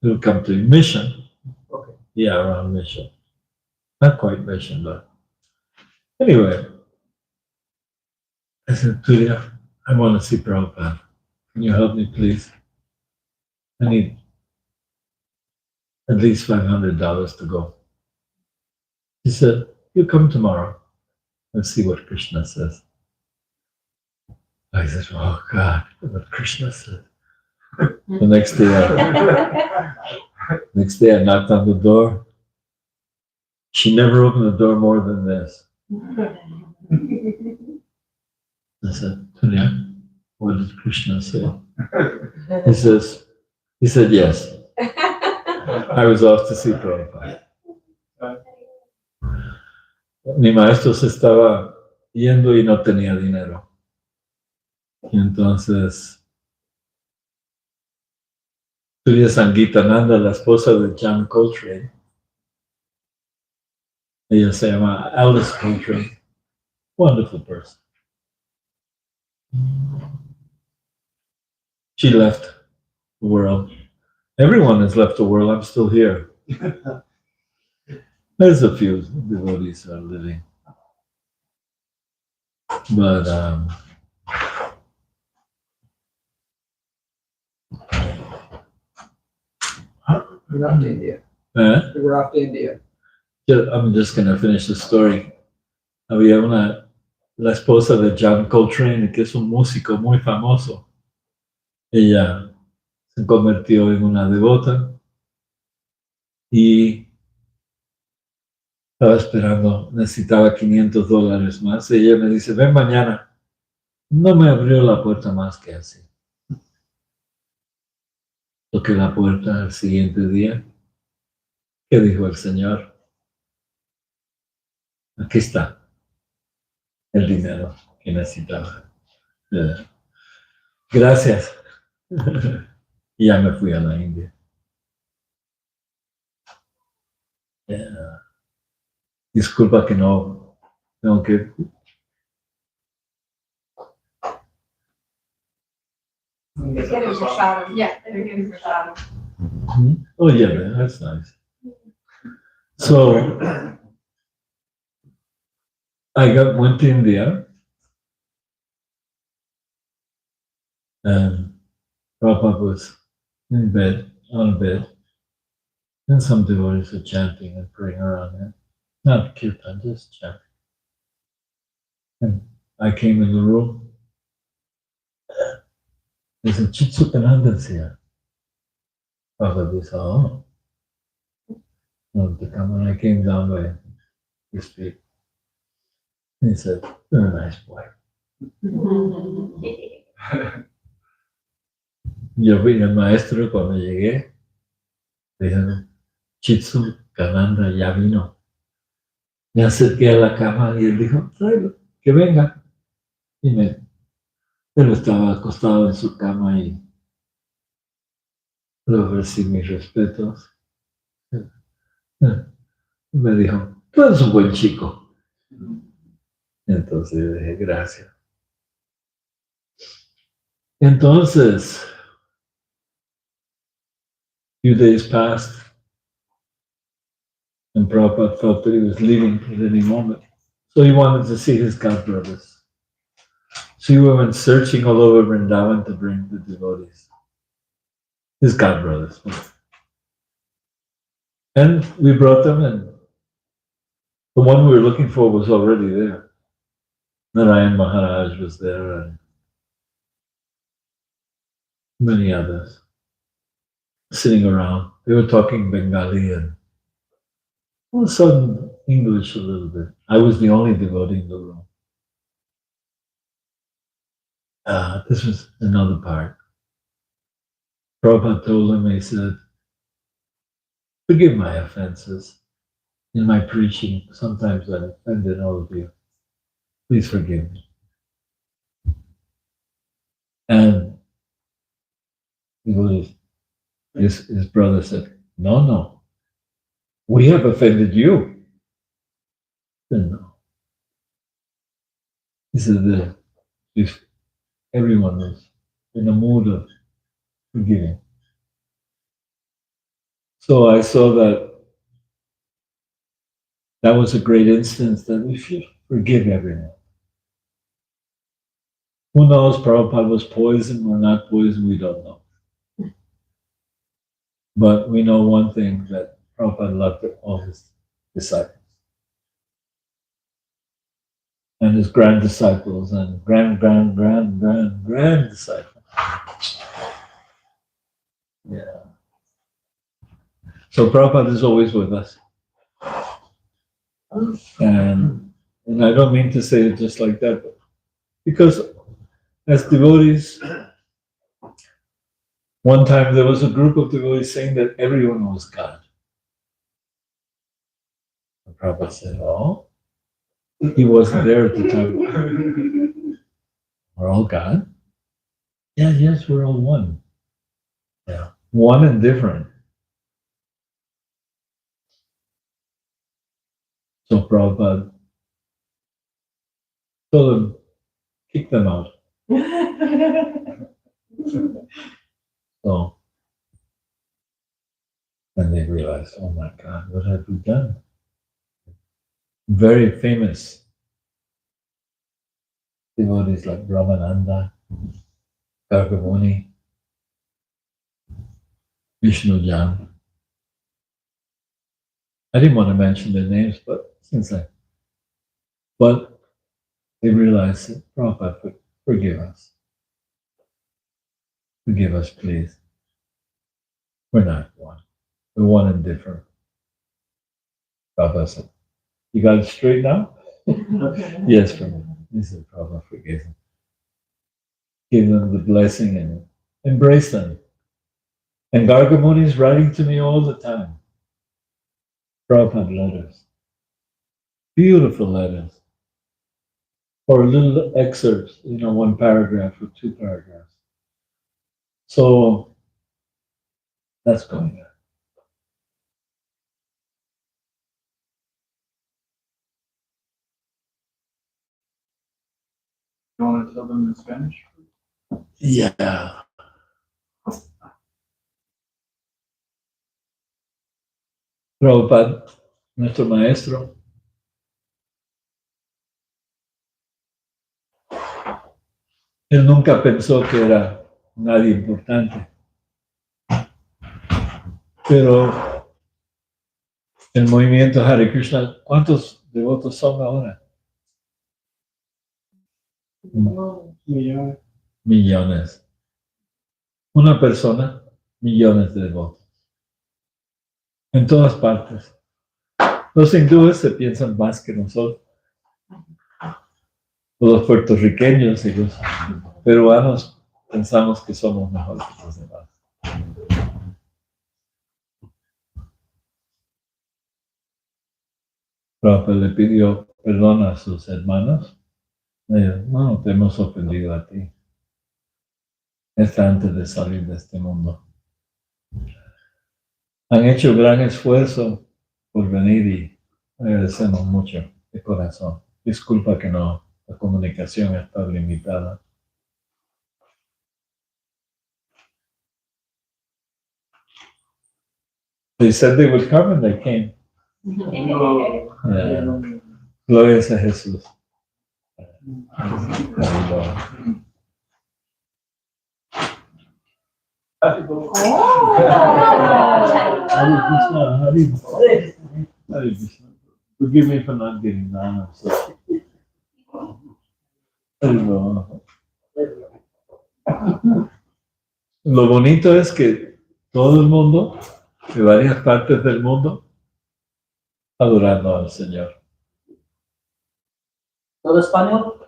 We'll come to Mission. Okay. Yeah, around Mission. Not quite Mission, but anyway. I said, Tulia, I want to see Prabhupada. Can you help me, please? I need at least $500 to go. He said, you come tomorrow. Let's see what Krishna says. I said, oh God, what Krishna said. The next day I knocked on the door. She never opened the door more than this. I said, Tunya, what did Krishna say? He said yes. I was off to see Prabhupada. Mi maestro se estaba yendo y no tenía dinero. Y entonces, Chitsukhananda, la esposa de John Coltrane, ella se llama Alice Coltrane, wonderful person. She left the world. Everyone has left the world. I'm still here. There's a few devotees who are living. But We're off to India. We're off to India. I'm just going to finish the story. Había la esposa de John Coltrane, que es un músico muy famoso. Ella se convirtió en una devota y estaba esperando, necesitaba $500 más. Y ella me dice, ven mañana. No me abrió la puerta más que así. Toqué la puerta al siguiente día. ¿Qué dijo el Señor? Aquí está el dinero que necesitaba. Gracias. Y ya me fui a la India. Disculpa que no tengo que... They're getting prashadam. Yeah, they're getting prashadam. Oh yeah, that's nice. So I went to India and Prabhupada was in bed, on a bed, and some devotees were chanting and praying around him. Not kirtan, just chanting. And I came in the room. There's a Chitsukhananda here. Prabhupada said, oh. To come, and I came down by his feet. And he said, you're a nice boy. Yo fui el maestro cuando llegué. Dijeron, Chitsukhananda ya vino. Me acerqué a la cama y él dijo, tráelo, que venga. Y me Él estaba acostado en su cama y le ofrecí mis respetos. Me dijo, tú eres un buen chico. Entonces yo dije, gracias. Entonces, few days passed, and Prabhupada felt that he was leaving at any moment. So he wanted to see his god brothers. So he went searching all over Vrindavan to bring the devotees, his god brothers. And we brought them, and the one we were looking for was already there. Narayan Maharaj was there, and many others sitting around. They were talking Bengali and all of a sudden English a little bit. I was the only devotee in the room. This was another part. Prabhupada told him, he said, forgive my offenses in my preaching. Sometimes I offended all of you. Please forgive me. And his brother said, no, we have offended you. I said, no. He said, if everyone was in a mood of forgiving. So I saw that was a great instance that we should forgive everyone. Who knows, Prabhupada was poisoned or not poisoned, we don't know. But we know one thing, that Prabhupada loved all his disciples. And his grand disciples and grand disciples. Yeah. So Prabhupada is always with us. And I don't mean to say it just like that, but because as devotees, one time there was a group of devotees saying that everyone was God. And Prabhupada said, oh, he wasn't there at the time. We're all God? Yeah, yes, we're all one. Yeah, one and different. So Prabhupada told them, kick them out. So, and they realized, oh my God, what have we done? Very famous devotees like Brahmananda, Gargamuni, Vishnu Jan. I didn't want to mention their names, but they realized that Prabhupada, forgive us. Forgive us, please. We're not one. We're one and different. Prabhupada said, you got it straight now? Yes, Prabhupada. He said, Prabhupada, forgive them. Give them the blessing and embrace them. And Gargamuni is writing to me all the time. Prabhupada letters. Beautiful letters. Or little excerpts, one paragraph or two paragraphs. So that's going on. You want to tell them in Spanish? Yeah. Prabhupada, nuestro maestro, él nunca pensó que era nadie importante. Pero el movimiento Hare Krishna, ¿cuántos devotos son ahora? Millones. Una persona, millones de devotos. En todas partes. Los hindúes se piensan más que nosotros. Los puertorriqueños y los peruanos pensamos que somos mejores que los demás. Prabhupada le pidió perdón a sus hermanos. Le dijo, no te hemos ofendido a ti. está antes de salir de este mundo. Han hecho gran esfuerzo por venir y agradecemos mucho de corazón. Disculpa que no, la comunicación está limitada. They said they would come and they came. Gloria a Jesús. Hare Krishna, Hare Krishna. Forgive me for not getting down. Lo bonito es que todo el mundo, de varias partes del mundo, adorando al Señor. ¿Todo español?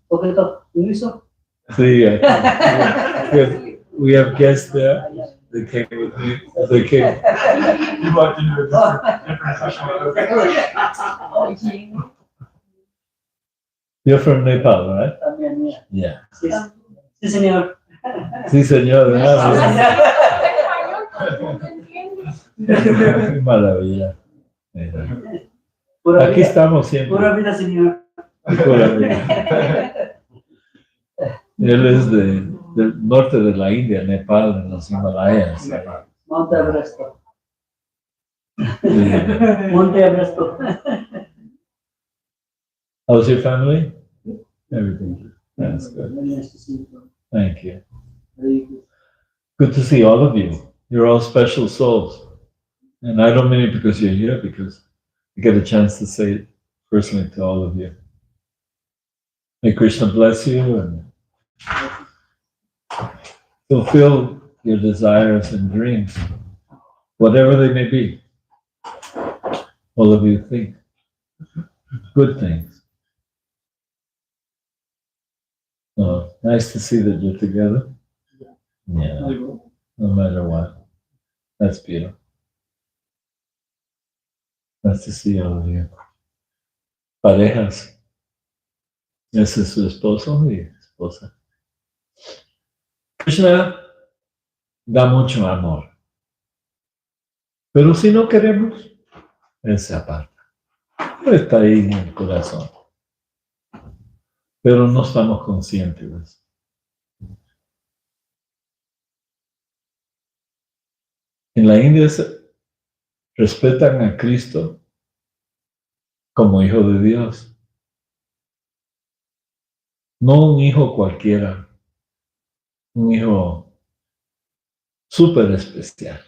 ¿Poquito inglés? Sí, we have guests there. They came with me. They came. You walked into a different session. You're from Nepal, right? También, Yeah. sí, sí, señor. Sí, señor. Qué maravilla. Pura Aquí vida, estamos siempre. pura vida, señor. Pura vida. Él es del norte de la India, Nepal, en los Himalayas. Monte Everest. Sí. Monte Everest. How's your family? Everything. That's good. Very nice to see you. Thank you. Very good. Good to see all of you. You're all special souls. And I don't mean it because you're here, because I get a chance to say it personally to all of you. May Krishna bless you and fulfill your desires and dreams, whatever they may be. All of you think good things. Oh, nice to see that you're together. Yeah, no matter what. That's beautiful. Nice to see all of you. Parejas. Ese es su esposo y esposa. Krishna da mucho amor. Pero si no queremos, él se aparta. Está ahí en el corazón. Pero no estamos conscientes de eso. En la India respetan a Cristo como hijo de Dios. No un hijo cualquiera, un hijo súper especial.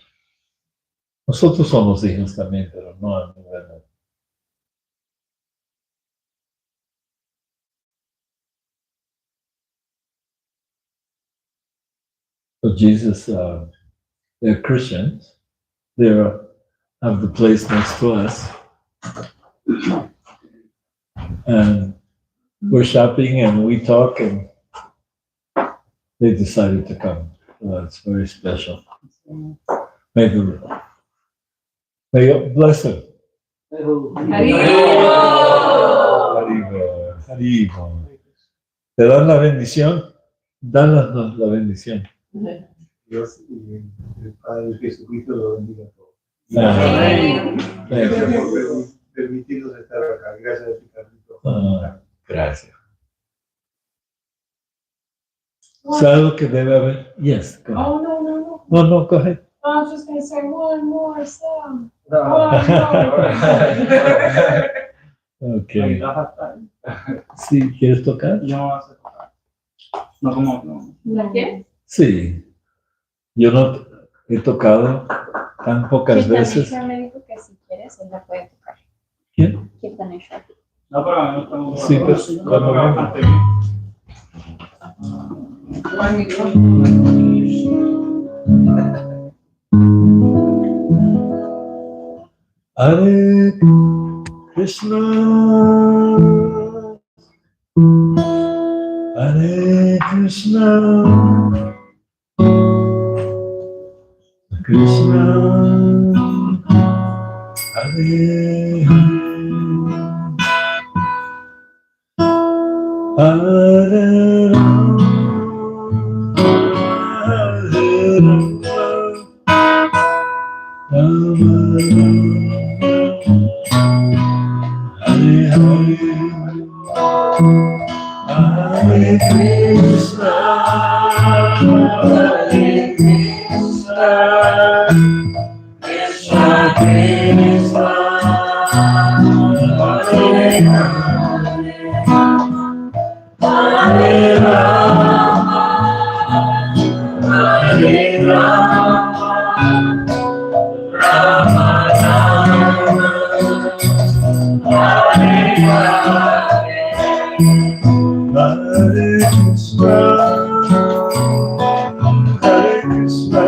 Nosotros somos hijos también, pero no a nivel. So Jesus, they're Christians. They have the place next to us. And we're shopping and we talk and they decided to come. So that's very special. May God bless them. Haribo. ¿Te dan la bendición? Danos la bendición. Dios y el Padre Jesucristo lo bendiga a todos. Amén. Gracias por permitirnos estar acá. Gracias, Ricardo. Gracias. ¿Sabes lo que debe haber? Yes. Go ahead. Oh, no. No, go ahead. I was just going to say one more song. Okay. Sí, ¿quieres tocar? No, como ¿La qué? Sí. Yo no he tocado tan pocas veces. Kirtanesha me dijo que si quieres, él la puede tocar. ¿Quién? Kirtanesha. no, pero no estamos. Sí, pues cuando venga. Hare Krishna, Hare Krishna, Krishna, Hare Hare, Hare Rama, Hare Krishna, Hare Krishna, Krishna Krishna, Hare Hare Rama, Hare Rama, Rama Rama, Hare Hare, Hare Krishna, Hare Krishna,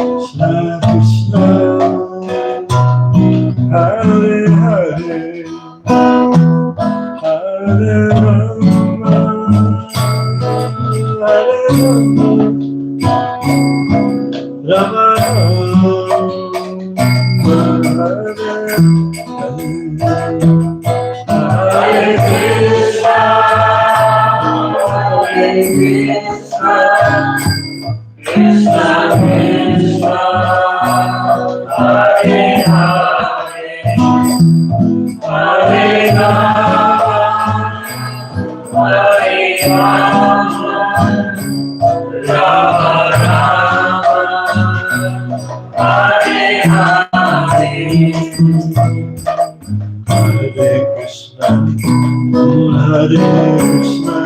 Krishna Krishna, Hare Hare, Hare Rama, Hare Rama, Rama Rama, Hare Krishna, Hare Krishna, Krishna Krishna, Hare Hare, Hare Rama, Hare Rama, Rama Rama, Hare Hare, Hare Krishna, Hare Krishna,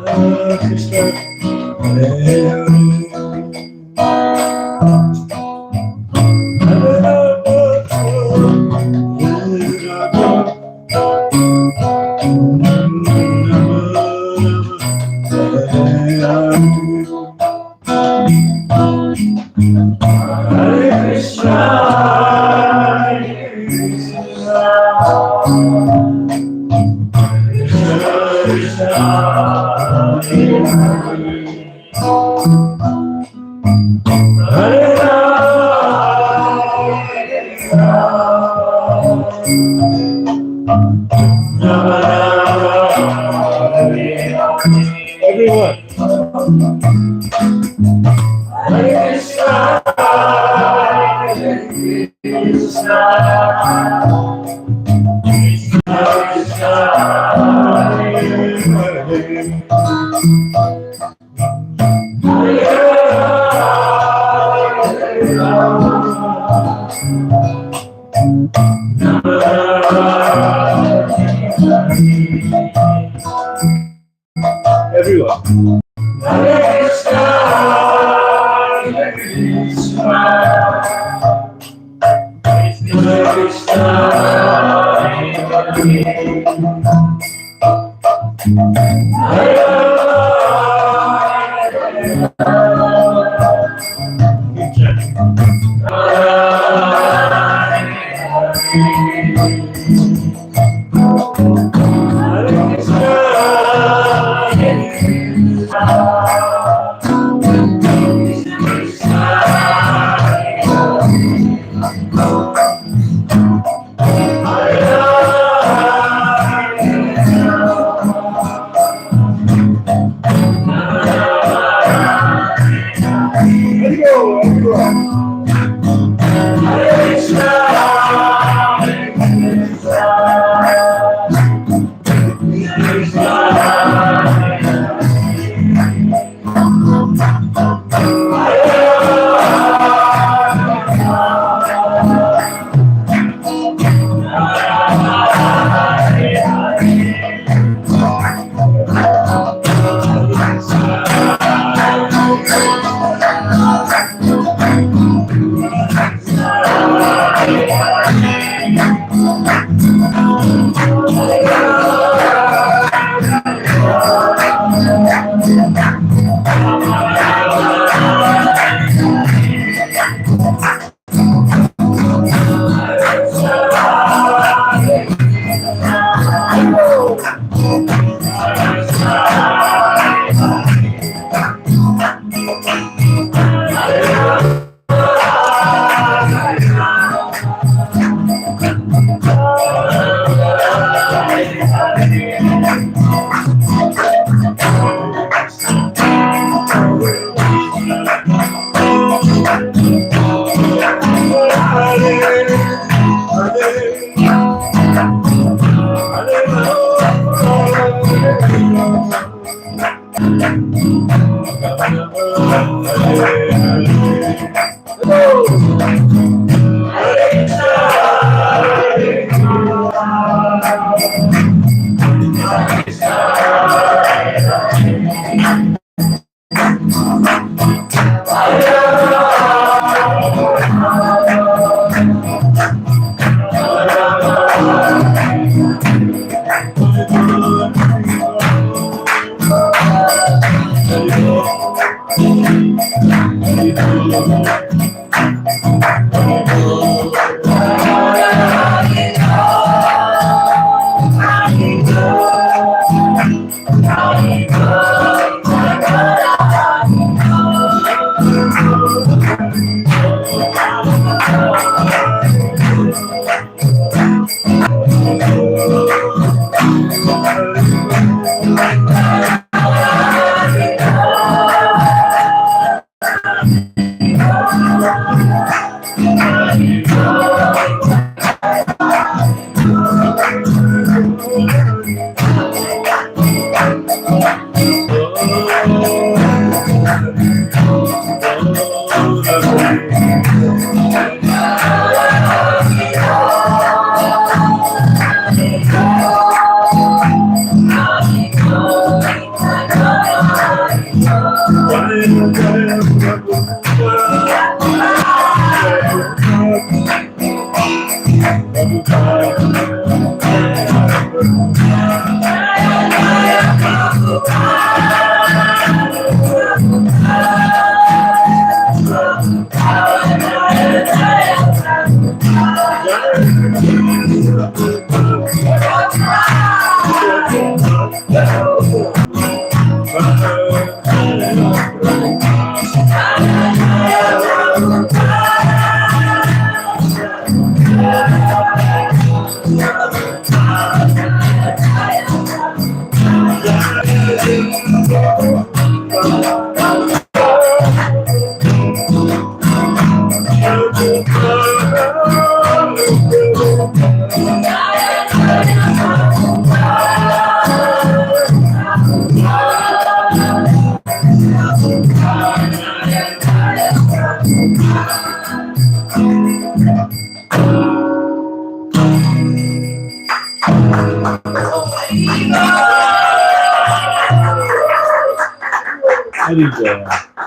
Krishna Krishna, Hare Hare, Hare Rama, Hare Rama, Hare Krishna, Hare Krishna, Krishna Krishna, Hare Rama, everyone. Hare Krishna, Hare Krishna, Krishna Krishna, Hare Hare, Hare Rama, everyone. Hare Krishna, Hare Krishna, Krishna Krishna, Hare Krishna, Hare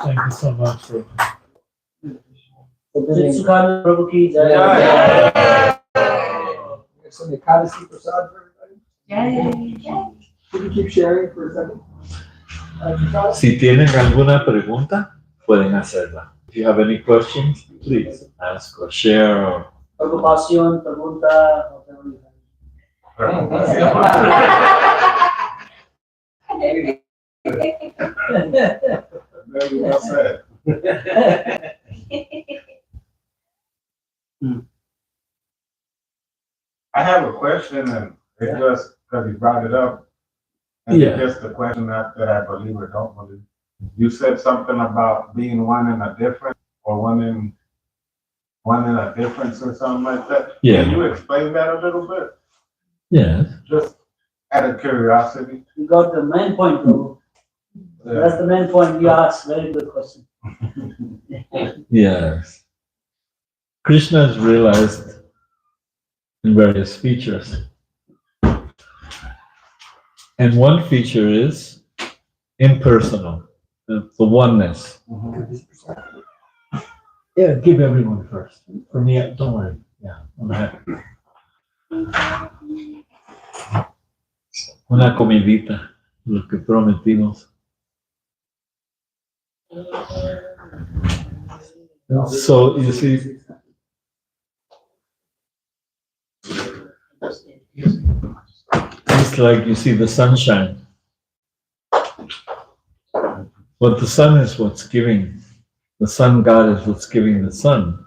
Thank you so much for. Chitsukhananda Prabhu ki jai. There's some Ekadasi prasad for everybody. Yay. Can you keep sharing for a second? Si tienen alguna pregunta, pueden hacerla. If you have any questions, please ask or share or. Preocupación, pregunta. Very well said. I have a question, and it's just because you brought it up. And Yeah. it's just a question that I believe or don't believe. You said something about being one in a difference, or one in a difference, or something like that. Yeah. Can you explain that a little bit? Yes. Just out of curiosity. You got the main point, Prabhu. That's the main point you asked. Very good question. Yes. Krishna is realized in various features. And one feature is impersonal, the oneness. Yeah, give everyone first. For me, don't worry. Yeah, I'm happy. Una comidita, lo que prometimos. So you see, it's like you see the sunshine. But the sun is what's giving. The sun god is what's giving the sun.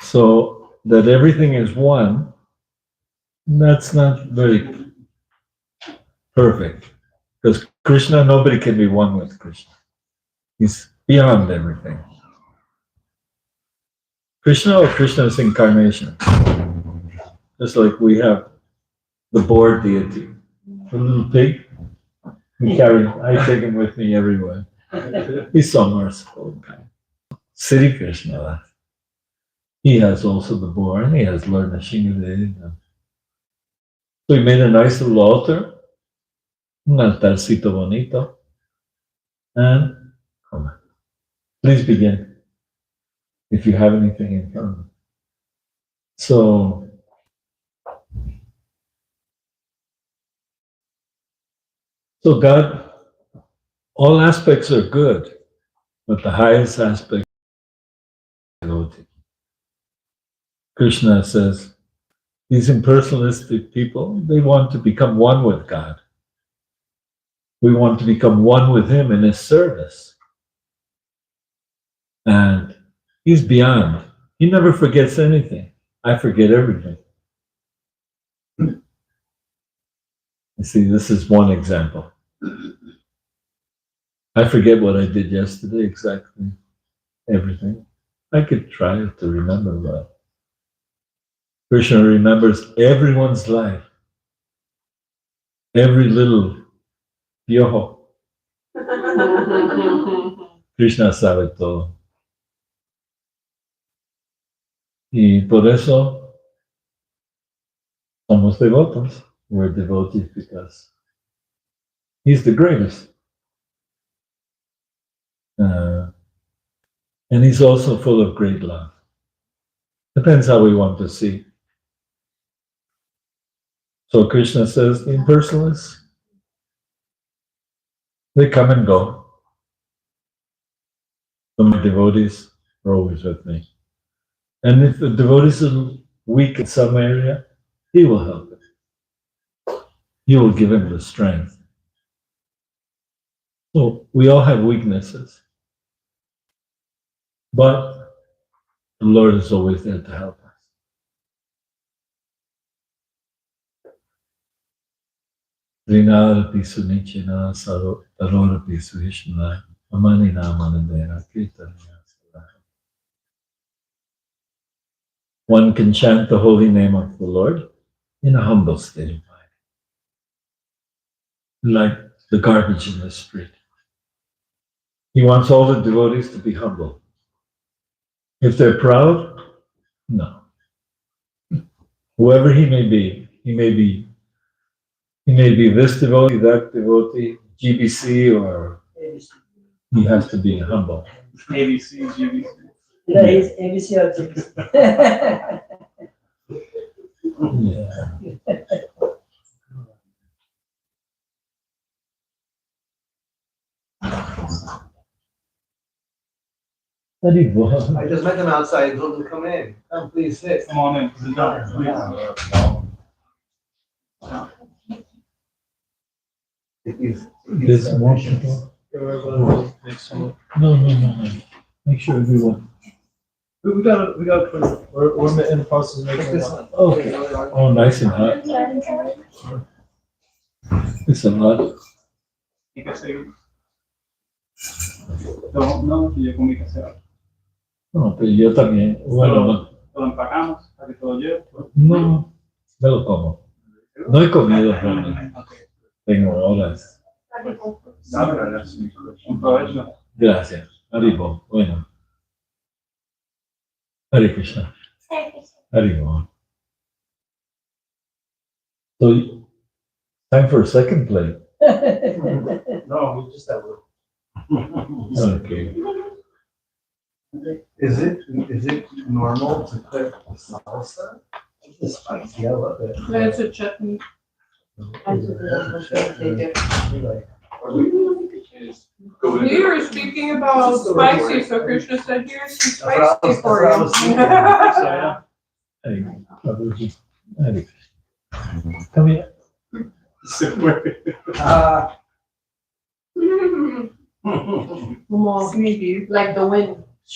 So that everything is one, that's not very perfect. Because Krishna, nobody can be one with Krishna. He's beyond everything. Krishna or Krishna's incarnation. Just like we have the boar deity, the little pig. I take him with me everywhere. He's so merciful. Sri Krishna. He has also the boar, and he has Lord Nrsimha. So he made a nice little altar, un altarcito bonito, and come on. Please begin if you have anything in front of you. So God, all aspects are good, but the highest aspect of devotee. Krishna says, these impersonalistic people, they want to become one with God. We want to become one with Him in His service. And He's beyond. He never forgets anything. I forget everything. You see, this is one example. I forget what I did yesterday, exactly everything. I could try to remember, but Krishna remembers everyone's life, every little piojo. Krishna sabe todo. Y por eso somos devotos. We're devotees because He's the greatest. And He's also full of great love. Depends how we want to see. So Krishna says, the impersonalists, they come and go. So my devotees are always with me. And if the devotees are weak in some area, He will help it. He will give him the strength. So we all have weaknesses. But the Lord is always there to help us. Rinara pisu nichina sarora pisu ishna amani namanadera kirtana. One can chant the holy name of the Lord in a humble state of mind, like the garbage in the street. He wants all the devotees to be humble. If they're proud, no. Whoever he may be this devotee, that devotee, GBC, or he has to be humble. ABC, GBC. Yeah, he's ABC or GBC. Yeah. Haribol. I just met him outside. Told him to come in. Come, please sit. Come on in, sit down, please. There's more people. No. Make sure everyone. We got we're in the process of making this one. Okay. Oh, nice and hot. It's a lot. Hay que seguir. No, yo comí que sea. No, pero yo también. Bueno, Lo empacamos para que todo lleve. no, me lo como. No he comido realmente. Tengo horas. Un provecho. Gracias. Haribol. Bueno. Hare Krishna. Haribol. So, time for a second plate. No, we just have Okay. Is it normal to cook salsa? It's spicy. I love it. It's a chutney. You were speaking about spicy, so Krishna said, here's some spicy for you. Hey, Prabhu, Hare Krishna. Come here. More sneaky, like the wind. I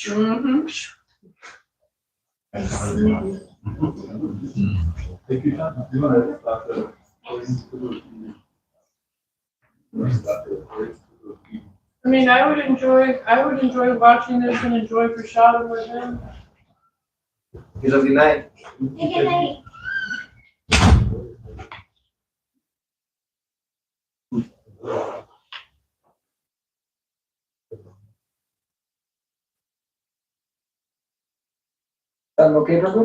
mean, I would enjoy watching this and enjoy Prashadam with him. He's a good night. Good night. Okay, Prabhu?